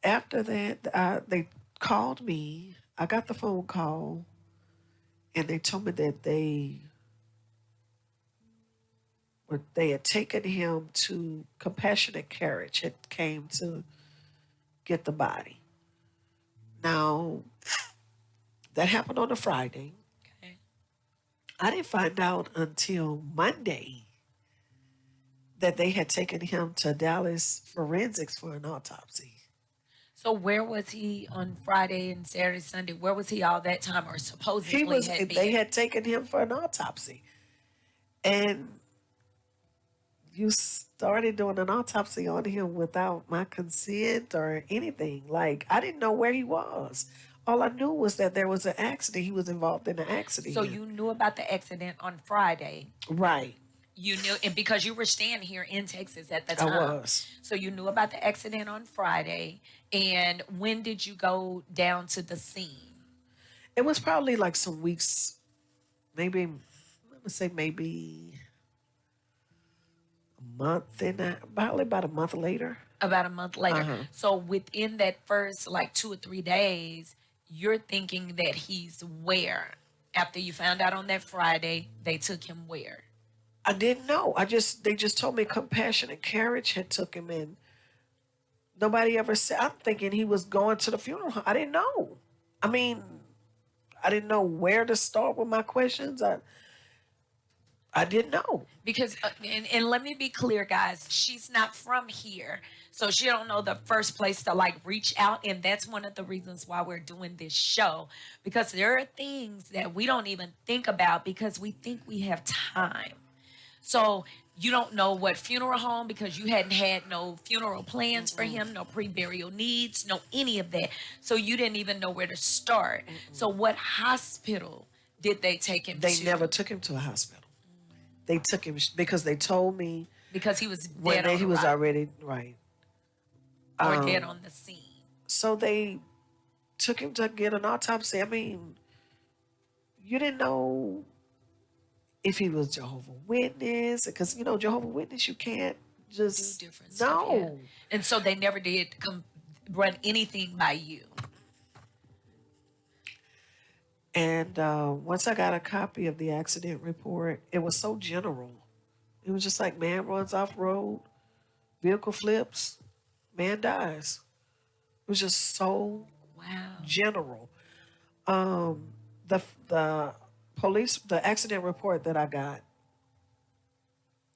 after that, they called me. I got the phone call, and they told me that they had taken him to Compassionate Carriage. It came to get the body. Now that happened on a Friday. Okay. I didn't find out until Monday that they had taken him to Dallas Forensics for an autopsy. So where was he on Friday and Saturday, Sunday? Where was he all that time, or supposedly had They been? had taken him for an autopsy. And you started doing an autopsy on him without my consent or anything. Like, I didn't know where he was. All I knew was that there was an accident. He was involved in an accident. So you knew about the accident on Friday. Right. You knew, and because you were staying here in Texas at the I time. was. So you knew about the accident on Friday. And when did you go down to the scene? It was probably like some weeks, maybe, I'm going to say maybe a month and probably about a month later. About a month later. Uh-huh. So within that first like 2 or 3 days, you're thinking that he's where? After you found out on that Friday, they took him where? I didn't know. They just told me Compassionate Carriage had took him in. Nobody ever said. I'm thinking he was going to the funeral home. I didn't know. I mean, I didn't know where to start with my questions. I didn't know. Because and let me be clear, guys, she's not from here, so she don't know the first place to like reach out, and that's one of the reasons why we're doing this show, because there are things that we don't even think about because we think we have time. So you don't know what funeral home, because you hadn't had no funeral plans for him, no pre-burial needs, no any of that. So you didn't even know where to start. So what hospital did they take him They to? never took him to a hospital. They took him because they told me Because he was when dead on he was arrival, already right. or dead on the scene. So they took him to get an autopsy. I mean, you didn't know if he was Jehovah Witness, because Jehovah Witness, you can't Do just different stuff. Yeah. no. And so they never did run anything by you. And once I got a copy of the accident report, it was so general. It was just like, man runs off road, vehicle flips, man dies. It was just so Wow. general. The police, the accident report that I got,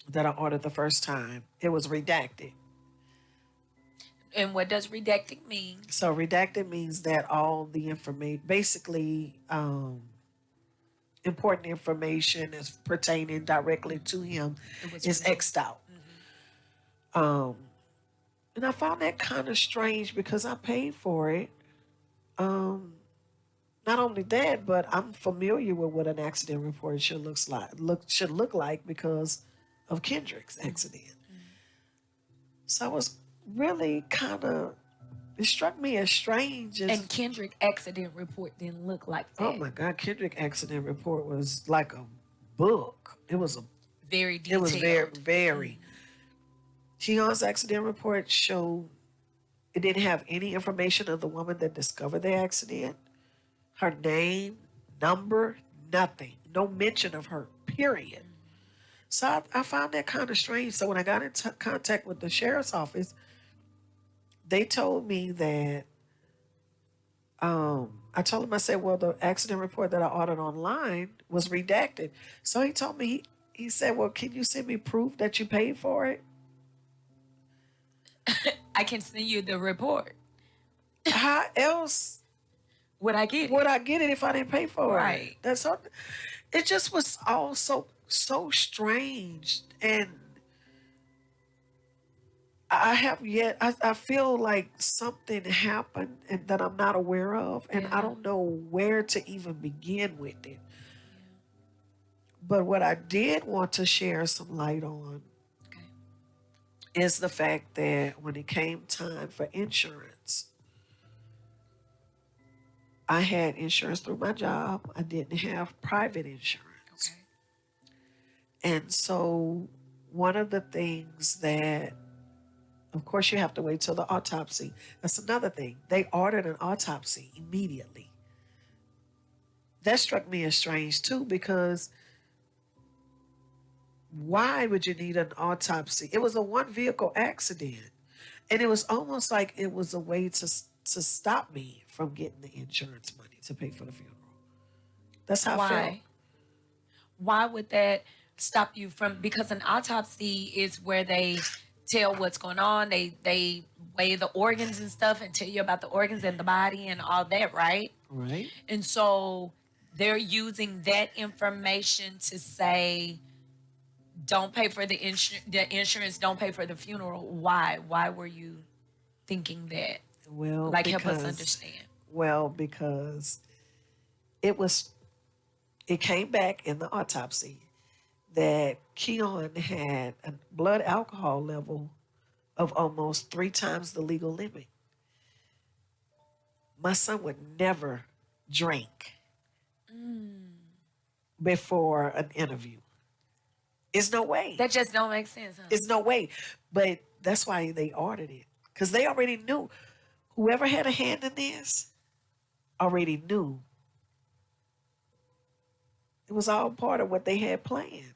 that I ordered the first time, it was redacted. And what does redacting mean? So redacted means that all the information, basically, important information is pertaining directly to him It was is removed. X'd out. And I found that kind of strange because I paid for it. Not only that, but I'm familiar with what an accident report should look like because of Kendrick's accident. So I was really it struck me as strange. And Kendrick accident report didn't look like that. Oh my God, Kendrick accident report was like a book. It was Very detailed. It was very. Keon's accident report showed it didn't have any information of the woman that discovered the accident, her name, number, nothing, no mention of her, period. So I found that kind of strange. So when I got in contact with the sheriff's office, they told me that, I told him, I said, well, the accident report that I ordered online was redacted. So he told me, he said, well, can you send me proof that you paid for it? I can send you the report. How else Would I get would it? I get it if I didn't pay for Right. it? That's all. It just was all so strange. And I feel like something happened and that I'm not aware of, and Yeah. I don't know where to even begin with it. But what I did want to share some light on Okay. is the fact that when it came time for insurance, I had insurance through my job. I didn't have private insurance. And so, one of the things that, of course, you have to wait till the autopsy. That's another thing. They ordered an autopsy immediately. That struck me as strange too, because why would you need an autopsy? It was a one vehicle accident. And it was almost like it was a way to stop me from getting the insurance money to pay for the funeral. That's how I felt. Why would that stop you from? Because an autopsy is where they tell what's going on. They weigh the organs and stuff and tell you about the organs and the body and all that, right? Right? And so they're using that information to say, don't pay for the insurance, don't pay for the funeral. Why? Why were you thinking that? Well, Like, help us understand. Well, because it came back in the autopsy that Keon had a blood alcohol level of almost 3 times the legal limit. My son would never drink before an interview. It's no way. That just don't make sense, huh? It's no way. But that's why they ordered it. Because they already knew. Whoever had a hand in this already knew. It was all part of what they had planned.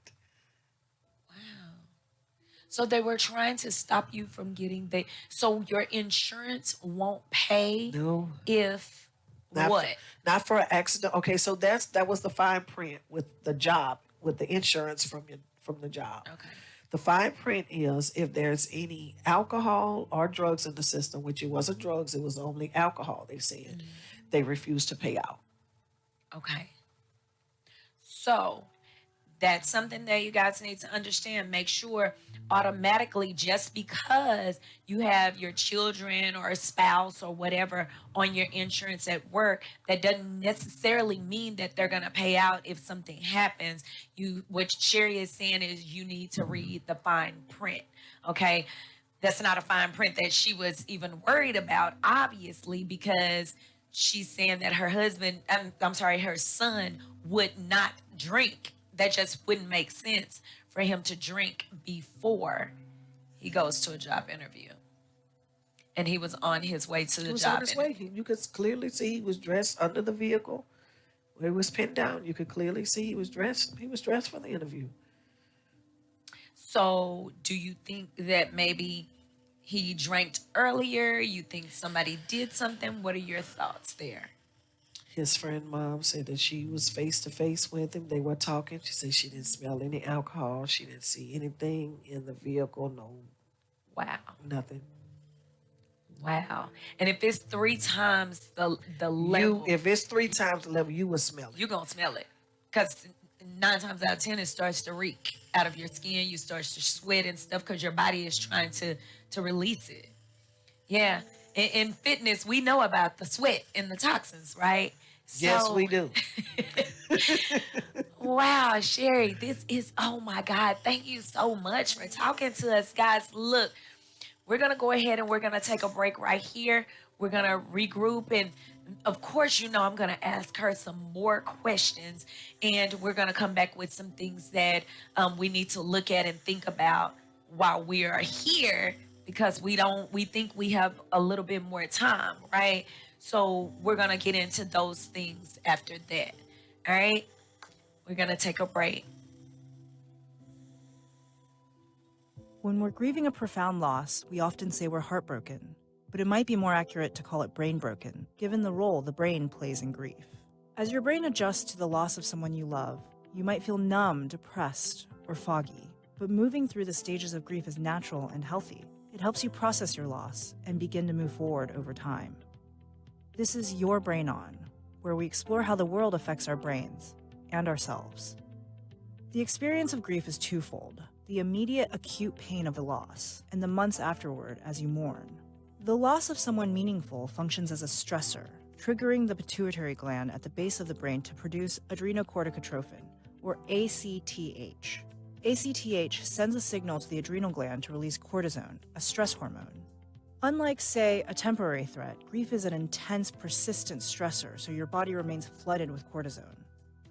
So they were trying to stop you from getting so your insurance won't pay No. if Not what? Not for an accident. Okay, so that was the fine print with the job, with the insurance from the job. Okay. The fine print is if there's any alcohol or drugs in the system, which it wasn't drugs, it was only alcohol, they said, they refused to pay out. Okay. So that's something that you guys need to understand. Make sure automatically, just because you have your children or a spouse or whatever on your insurance at work, that doesn't necessarily mean that they're going to pay out if something happens. What Sherry is saying is you need to read the fine print. Okay. That's not a fine print that she was even worried about, obviously, because she's saying that her son would not drink. That just wouldn't make sense for him to drink before he goes to a job interview. And he was on his way to the He was job on his interview. way. You could clearly see he was dressed under the vehicle where it was pinned down. You could clearly see he was dressed. He was dressed for the interview. So do you think that maybe he drank earlier? You think somebody did something? What are your thoughts there? His friend mom said that she was face to face with him. They were talking. She said she didn't smell any alcohol. She didn't see anything in the vehicle. No, Wow. nothing. Wow. And if it's 3 times the level, If it's 3 times the level, you will smell it. you're going to smell it. Because 9 times out of 10, it starts to reek out of your skin. You start to sweat and stuff because your body is trying to release it. Yeah. In fitness, we know about the sweat and the toxins, right? Yes, we do. Wow, Sherry, this is, oh my God, thank you so much for talking to us, guys. Look, we're going to go ahead and we're going to take a break right here. We're going to regroup. And of course, I'm going to ask her some more questions. And we're going to come back with some things that we need to look at and think about while we are here, because we think we have a little bit more time, right? So we're going to get into those things after that. All right? We're going to take a break. When we're grieving a profound loss, we often say we're heartbroken, but it might be more accurate to call it brain broken, given the role the brain plays in grief. As your brain adjusts to the loss of someone you love, you might feel numb, depressed, or foggy, but moving through the stages of grief is natural and healthy. It helps you process your loss and begin to move forward over time. This is Your Brain On, where we explore how the world affects our brains and ourselves. The experience of grief is twofold: the immediate acute pain of the loss and the months afterward as you mourn. The loss of someone meaningful functions as a stressor, triggering the pituitary gland at the base of the brain to produce adrenocorticotrophin, or ACTH. ACTH sends a signal to the adrenal gland to release cortisone, a stress hormone. Unlike, say, a temporary threat, grief is an intense, persistent stressor, so your body remains flooded with cortisone.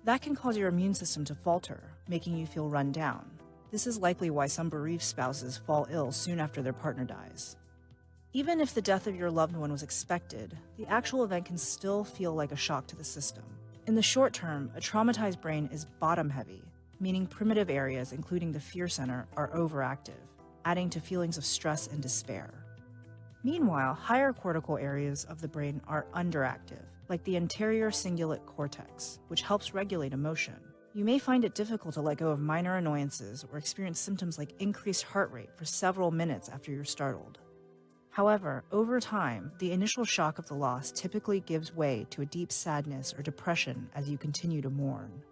That can cause your immune system to falter, making you feel run down. This is likely why some bereaved spouses fall ill soon after their partner dies. Even if the death of your loved one was expected, the actual event can still feel like a shock to the system. In the short term, a traumatized brain is bottom-heavy, meaning primitive areas, including the fear center, are overactive, adding to feelings of stress and despair. Meanwhile, higher cortical areas of the brain are underactive, like the anterior cingulate cortex, which helps regulate emotion. You may find it difficult to let go of minor annoyances or experience symptoms like increased heart rate for several minutes after you're startled. However, over time, the initial shock of the loss typically gives way to a deep sadness or depression as you continue to mourn.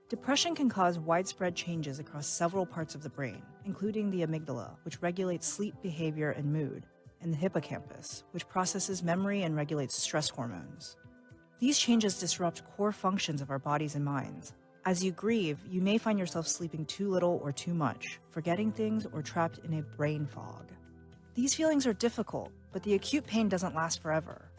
Depression can cause widespread changes across several parts of the brain, including the amygdala, which regulates sleep behavior and mood, and the hippocampus, which processes memory and regulates stress hormones. These changes disrupt core functions of our bodies and minds. As you grieve, you may find yourself sleeping too little or too much, forgetting things, or trapped in a brain fog. These feelings are difficult, but the acute pain doesn't last forever.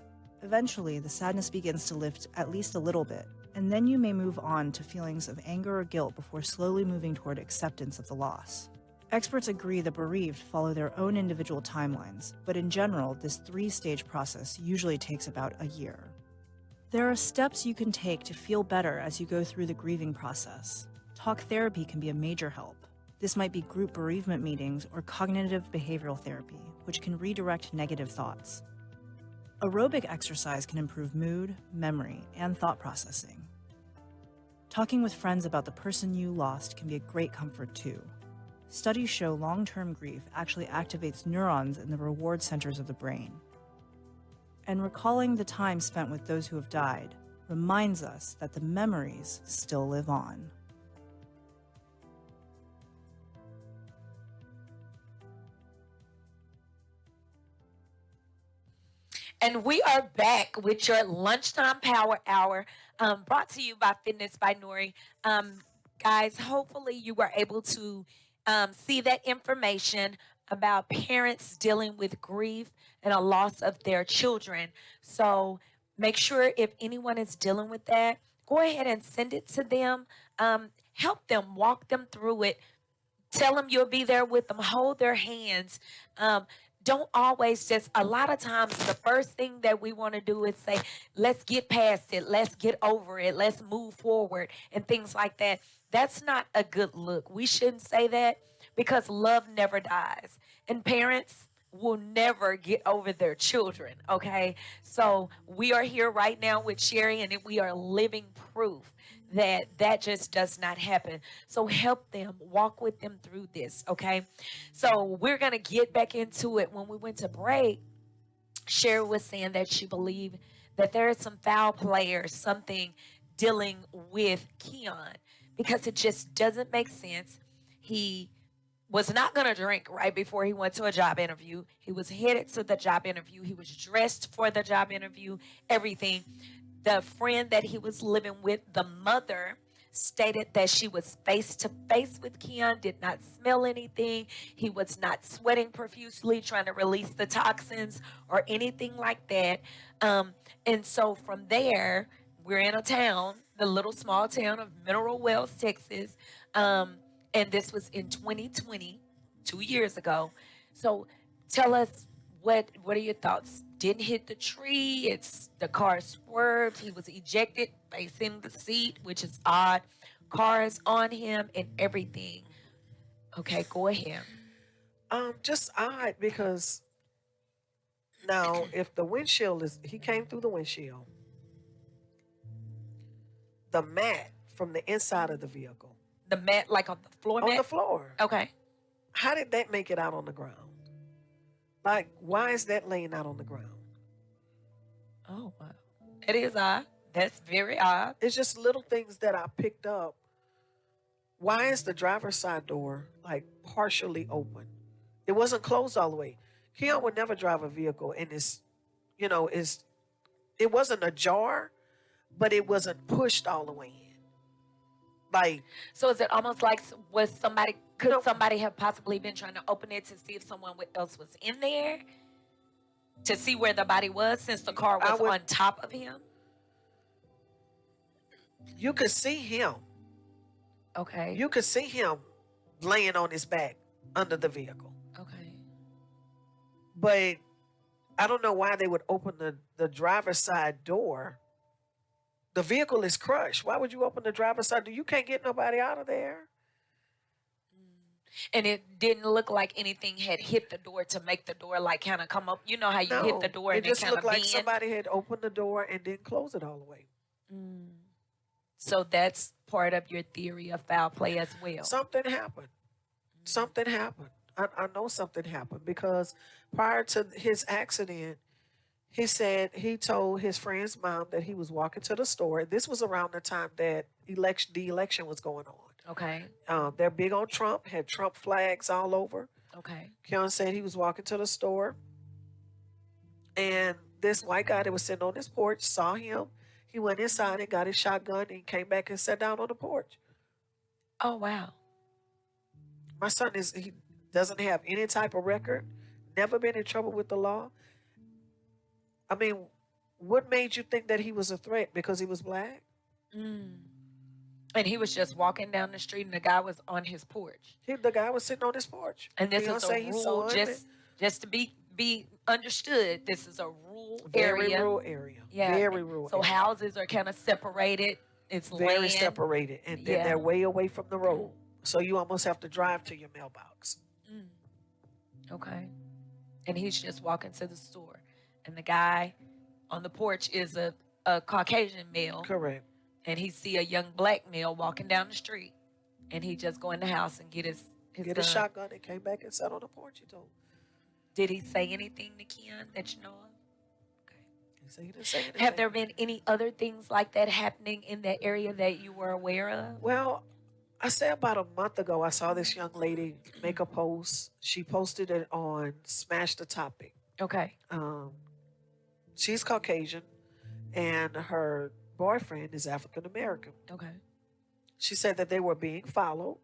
Eventually, the sadness begins to lift at least a little bit, and then you may move on to feelings of anger or guilt before slowly moving toward acceptance of the loss. Experts agree the bereaved follow their own individual timelines, but in general, this three-stage process usually takes about a year. There are steps you can take to feel better as you go through the grieving process. Talk therapy can be a major help. This might be group bereavement meetings or cognitive behavioral therapy, which can redirect negative thoughts. Aerobic exercise can improve mood, memory, and thought processing. Talking with friends about the person you lost can be a great comfort too. Studies show long-term grief actually activates neurons in the reward centers of the brain. And recalling the time spent with those who have died reminds us that the memories still live on. And we are back with your lunchtime power hour, brought to you by Fitness by Nori. Guys, hopefully you were able to see that information about parents dealing with grief and a loss of their children. So make sure if anyone is dealing with that, go ahead and send it to them. Help them, walk them through it. Tell them you'll be there with them. Hold their hands. Don't always just, a lot of times, the first thing that we want to do is say, let's get past it. Let's get over it. Let's move forward and things like that. That's not a good look. We shouldn't say that because love never dies. And parents will never get over their children, okay? So we are here right now with Sherry, and we are living proof that that just does not happen. So help them, walk with them through this, okay? So we're going to get back into it. When we went to break, Sherry was saying that she believed that there is some foul play or something dealing with Keon because it just doesn't make sense. He was not going to drink right before he went to a job interview. He was headed to the job interview. He was dressed for the job interview, everything. The friend that he was living with, the mother, stated that she was face to face with Keon, did not smell anything. He was not sweating profusely, trying to release the toxins or anything like that. And so from there, we're in a town, the little small town of Mineral Wells, Texas. And this was in 2020, 2 years ago. So tell us, what are your thoughts? Didn't hit the tree. The car swerved. He was ejected facing the seat, which is odd. Cars on him and everything. Okay, go ahead. Just odd because now if the windshield he came through the windshield, the mat from the inside of the vehicle. The mat, like on the floor mat? On the floor. Okay. How did that make it out on the ground? Like, why is that laying out on the ground? Oh, wow. It is odd. That's very odd. It's just little things that I picked up. Why is the driver's side door like partially open? It wasn't closed all the way. Keon would never drive a vehicle and it wasn't ajar, but it wasn't pushed all the way in. Like, so is it almost like could somebody have possibly been trying to open it to see if someone else was in there? To see where the body was since the car was on top of him? You could see him. Okay. You could see him laying on his back under the vehicle. Okay. But I don't know why they would open the driver's side door. The vehicle is crushed. Why would you open the driver's side door? You can't get nobody out of there. And it didn't look like anything had hit the door to make the door like kind of come up. You know how you hit the door it and it just kind of looked like bend? somebody had opened the door and didn't close it all the way. So that's part of your theory of foul play as well. Something happened. Something happened. I know something happened because prior to his accident, he said he told his friend's mom that he was walking to the store. This was around the time that the election was going on. Okay. They're big on Trump, had Trump flags all over. Okay. Keon said he was walking to the store, and this white guy that was sitting on his porch saw him. He went inside and got his shotgun and came back and sat down on the porch. Oh, wow. My son he doesn't have any type of record, never been in trouble with the law. I mean, what made you think that he was a threat? Because he was black? And he was just walking down the street and the guy was on his porch. The guy was sitting on his porch. And this is Beyonce, a rural, just to be understood, this is a rural area. Very rural area. Yeah. Very rural So area. houses are kind of separated. It's Very land. separated. And then they're way away from the road. So you almost have to drive to your mailbox. Okay. And he's just walking to the store. And the guy on the porch is a Caucasian male. Correct. And he see a young black male walking down the street. And he just go in the house and get his Get gun. a shotgun and came back and sat on the porch, he told. Did he say anything to Keon that you know of? Okay. He said he didn't say anything. Have there been any other things like that happening in that area that you were aware of? Well, I say about a month ago, I saw this young lady make a post. She posted it on Smash the Topic. Okay. She's Caucasian, and her boyfriend is African American. Okay. She said that they were being followed,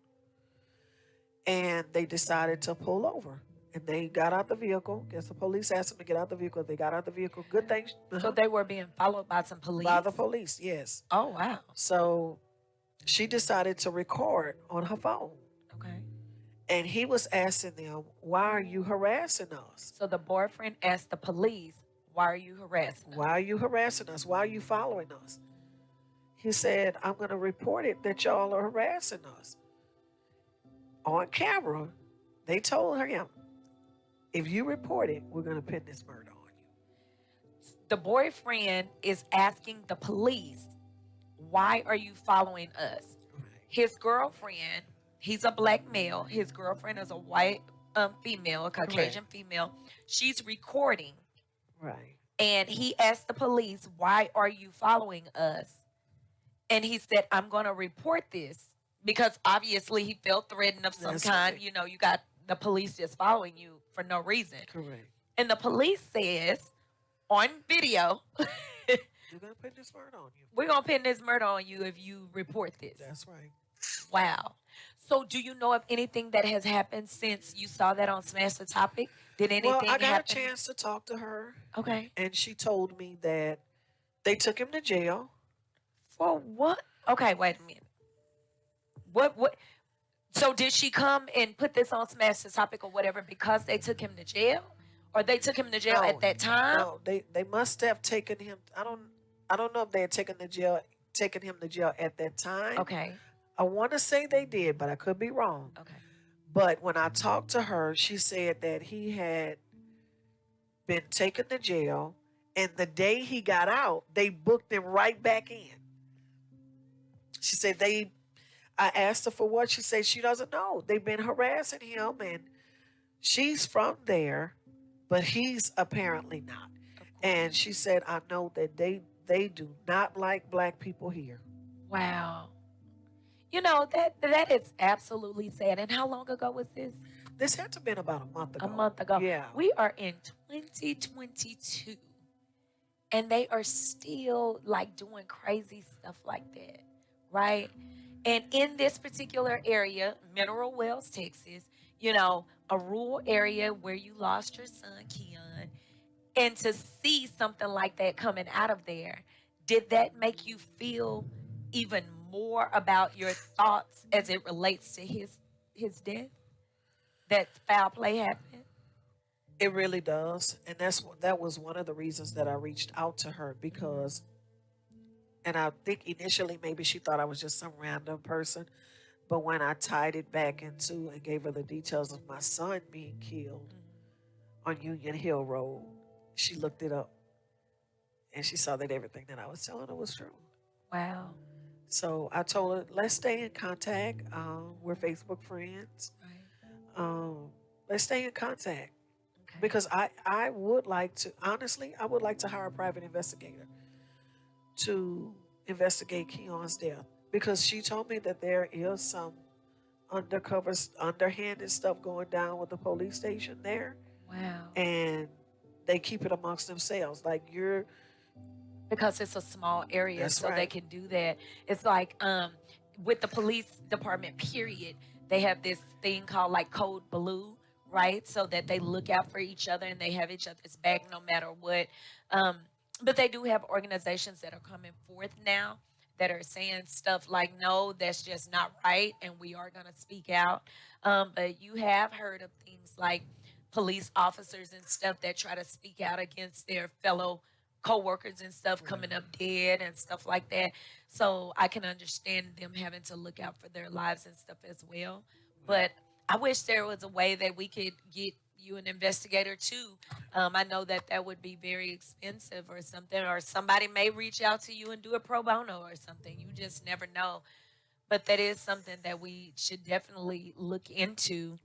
and they decided to pull over. And they got out the vehicle. Guess the police asked them to get out the vehicle. They got out the vehicle. Good thing. So they were being followed by some police? By the police, yes. Oh, wow. So she decided to record on her phone. Okay. And he was asking them, why are you harassing us? So the boyfriend asked the police, why are you harassing us? Why are you harassing us? Why are you following us? He said, I'm going to report it that y'all are harassing us. On camera, they told him, if you report it, we're going to pin this murder on you. The boyfriend is asking the police, why are you following us? His girlfriend, he's a black male. His girlfriend is a white female, a Caucasian female. She's recording. Right. And he asked the police, why are you following us? And he said, I'm going to report this because obviously he felt threatened of some That's kind. right. You know, you got the police just following you for no reason. Correct. And the police says on video, You're going to pin this murder on you. we're going to pin this murder on you if you report this. That's right. Wow. So do you know of anything that has happened since you saw that on Smash the Topic? Did anything Well, I got happen? a chance to talk to her, Okay. and she told me that they took him to jail. For what? Okay, wait a minute. What? So did she come and put this on Smash the Topic or whatever because they took him to jail? Or they took him to jail No, at that time? No, they must have taken him. I don't know if they had taken him to jail at that time. Okay. I want to say they did, but I could be wrong. Okay. But when I talked to her, she said that he had been taken to jail, and the day he got out, they booked him right back in. She said I asked her for what. She said she doesn't know. They've been harassing him, and she's from there, but he's apparently not. And she said, I know that they do not like black people here. Wow. You know, that is absolutely sad. And how long ago was this? This had to have been about a month ago. A month ago. Yeah. We are in 2022. And they are still like doing crazy stuff like that. Right? And in this particular area, Mineral Wells, Texas, you know, a rural area where you lost your son, Keon, and to see something like that coming out of there, did that make you feel even more about your thoughts as it relates to his his death? That foul play happened? It really does, and that was one of the reasons that I reached out to her because, and I think initially maybe she thought I was just some random person, but when I tied it back into and gave her the details of my son being killed on Union Hill Road, she looked it up and she saw that everything that I was telling her was true. Wow. So I told her, let's stay in contact. We're Facebook friends. Right. Let's stay in contact Okay. because I would like to, honestly, I would like to hire a private investigator to investigate Keon's death because she told me that there is some underhanded stuff going down with the police station there, Wow. and they keep it amongst themselves. Like Because it's a small area, That's so they right. can do that. It's like with the police department, period, they have this thing called like Code Blue, right? So that they look out for each other and they have each other's back no matter what. But they do have organizations that are coming forth now that are saying stuff like, no, that's just not right, and we are going to speak out. But you have heard of things like police officers and stuff that try to speak out against their fellow co-workers and stuff coming up dead and stuff like that. So I can understand them having to look out for their lives and stuff as well. But I wish there was a way that we could get you an investigator too. I know that that would be very expensive or something, or somebody may reach out to you and do a pro bono or something. You just never know. But that is something that we should definitely look into,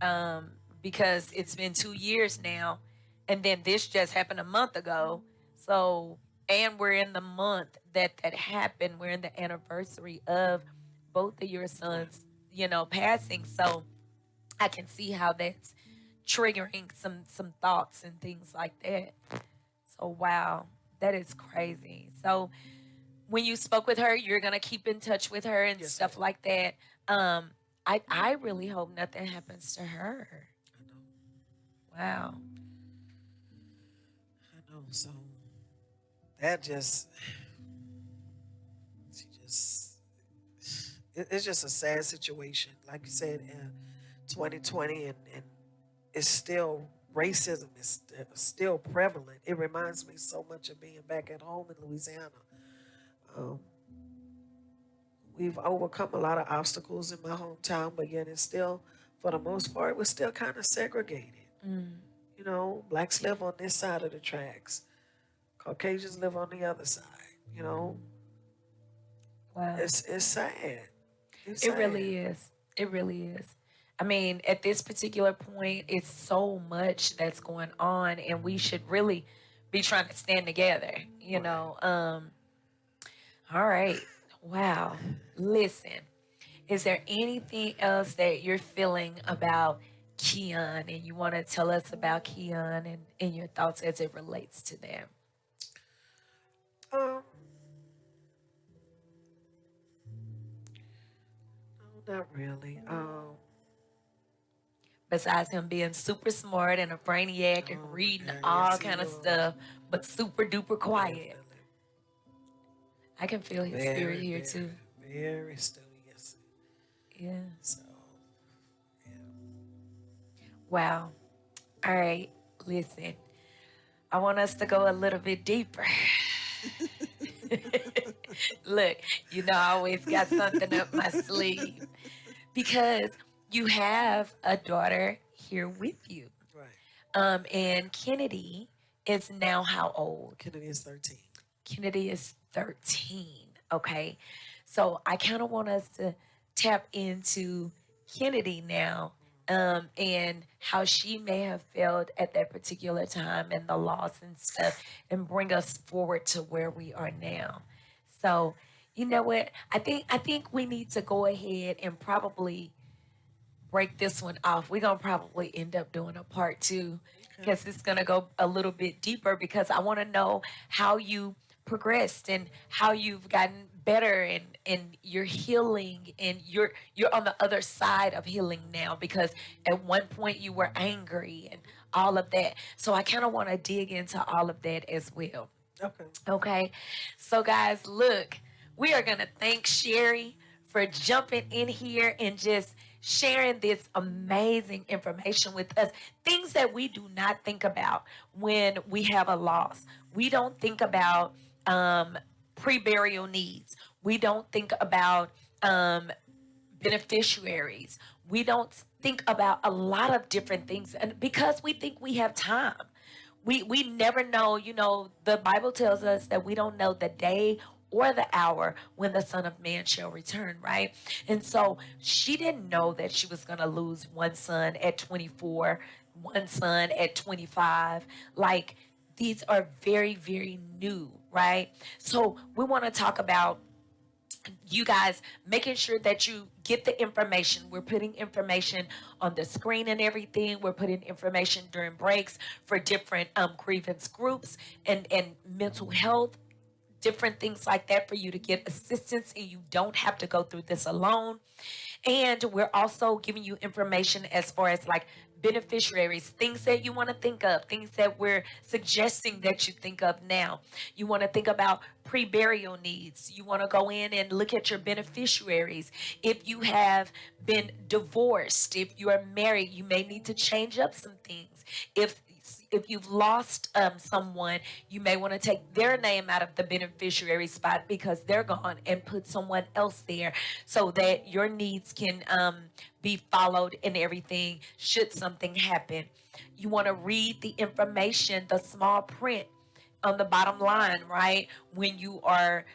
um, because it's been 2 years now, and then this just happened a month ago. So, and we're in the month that that happened. We're in the anniversary of both of your sons, passing. So I can see how that's triggering some thoughts and things like that. So wow, that is crazy. So when you spoke with her, you're gonna keep in touch with her and Yes, stuff ma'am. like that. I really hope nothing happens to her. I know. Wow. I know. So that just, she just, it's just a sad situation. Like you said, in 2020, and it's still, racism is still prevalent. It reminds me so much of being back at home in Louisiana. Um, we've overcome a lot of obstacles in my hometown, but yet it's still, for the most part, we're still kind of segregated. Mm, Blacks live on this side of the tracks, Caucasians live on the other side. You know, wow. it's sad. It's It sad. really is. It really is. I mean, at this particular point, it's so much that's going on, and we should really be trying to stand together. All right. Wow. Listen, is there anything else that you're feeling about Keon, and you want to tell us about Keon and your thoughts as it relates to them? Um, no, not really. Besides him being super smart and a brainiac and Oh, reading yeah, all yes, he kind of was. stuff, but super duper quiet. Definitely. I can feel his spirit here too. Very studious. Yeah. So, yeah. Wow. All right. Listen, I want us to go a little bit deeper. Look, I always got something up my sleeve because you have a daughter here with you. Right. And Kennedy is now how old? Kennedy is 13. Kennedy is 13. Okay. So I kind of want us to tap into Kennedy now, and how she may have felt at that particular time and the loss and stuff, and bring us forward to where we are now. So, you know what? I think we need to go ahead and probably break this one off. We're gonna probably end up doing a part two because it's gonna go a little bit deeper, because I want to know how you progressed and how you've gotten better, and you're healing, and you're on the other side of healing now, because at one point you were angry and all of that. So I kind of want to dig into all of that as well. Okay. Okay. So, guys, look, we are going to thank Sherry for jumping in here and just sharing this amazing information with us. Things that we do not think about when we have a loss. We don't think about pre-burial needs. We don't think about beneficiaries. We don't think about a lot of different things, and because we think we have time, we never know. The Bible tells us that we don't know the day or the hour when the Son of Man shall return, right? And so she didn't know that she was going to lose one son at 24, one son at 25. Like, these are very, very new, right? So we want to talk about you guys making sure that you get the information. We're putting information on the screen and everything. We're putting information during breaks for different grievance groups and mental health, different things like that, for you to get assistance and you don't have to go through this alone. And we're also giving you information as far as like beneficiaries, things that you want to think of, things that we're suggesting that you think of now. You want to think about pre-burial needs. You want to go in and look at your beneficiaries. If you have been divorced, if you are married, you may need to change up some things. If you've lost someone, you may want to take their name out of the beneficiary spot because they're gone, and put someone else there so that your needs can be followed and everything should something happen. You want to read the information, the small print on the bottom line, right? When you are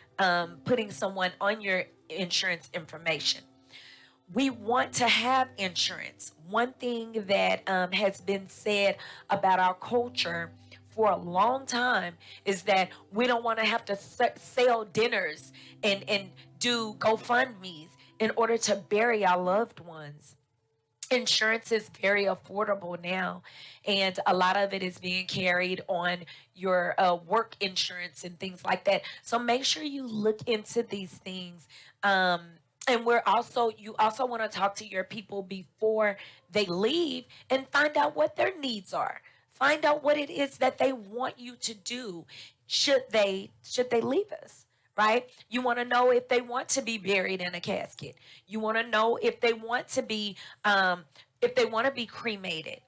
putting someone on your insurance information. We want to have insurance. One thing that has been said about our culture for a long time is that we don't want to have to sell dinners and do GoFundMe's in order to bury our loved ones. Insurance is very affordable now, and a lot of it is being carried on your work insurance and things like that. So make sure you look into these things. And you also want to talk to your people before they leave and find out what their needs are. Find out what it is that they want you to do should they leave us, right? You want to know if they want to be buried in a casket. You want to know if they want to be cremated.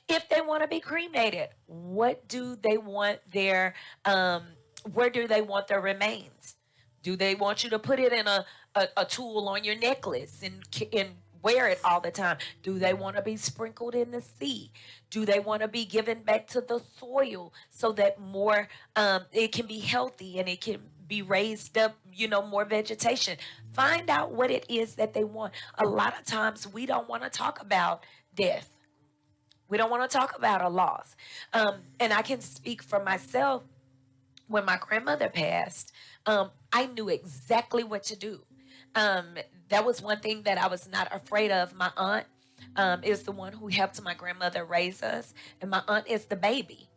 If they want to be cremated, what do they want their where do they want their remains? Do they want you to put it in a tool on your necklace and wear it all the time? Do they want to be sprinkled in the sea? Do they want to be given back to the soil so that more it can be healthy and it can be raised up, more vegetation? Find out what it is that they want. A lot of times we don't want to talk about death. We don't want to talk about a loss. And I can speak for myself. When my grandmother passed, I knew exactly what to do. That was one thing that I was not afraid of. My aunt is the one who helped my grandmother raise us, and my aunt is the baby,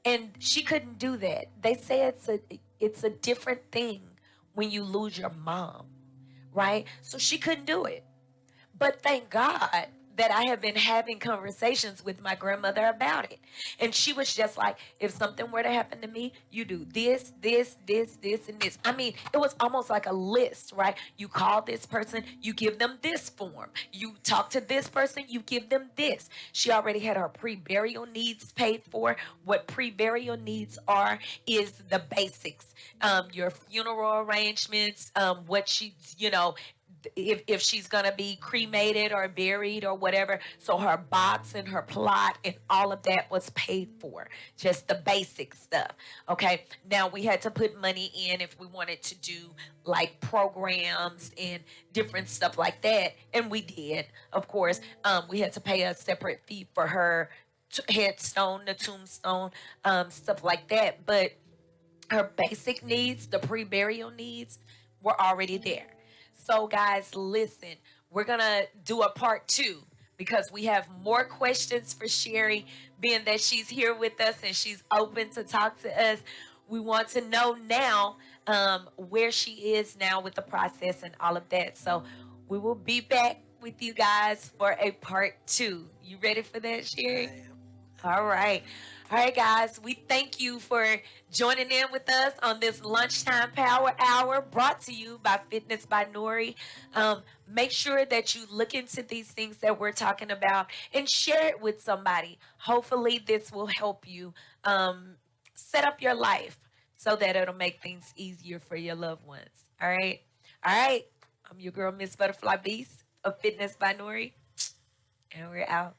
and she couldn't do that. They say it's a different thing when you lose your mom, right? So she couldn't do it. But thank God that I have been having conversations with my grandmother about it. And she was just like, if something were to happen to me, you do this, this, this, this, and this. I mean, it was almost like a list, right? You call this person, you give them this form. You talk to this person, you give them this. She already had her pre-burial needs paid for. What pre-burial needs are is the basics. Your funeral arrangements, what if she's gonna be cremated or buried or whatever. So her box and her plot and all of that was paid for. Just the basic stuff. Okay. Now we had to put money in if we wanted to do like programs and different stuff like that. And we did, of course. We had to pay a separate fee for her headstone, the tombstone, stuff like that. But her basic needs, the pre-burial needs, were already there. So guys, listen, we're going to do a part 2 because we have more questions for Sherry, being that she's here with us and she's open to talk to us. We want to know now where she is now with the process and all of that. So we will be back with you guys for a part 2. You ready for that, Sherry? All right. All right, guys, we thank you for joining in with us on this lunchtime power hour brought to you by Fitness by Nori. Make sure that you look into these things that we're talking about and share it with somebody. Hopefully, this will help you set up your life so that it'll make things easier for your loved ones. All right. All right. I'm your girl, Miss Butterfly Beast of Fitness by Nori, and we're out.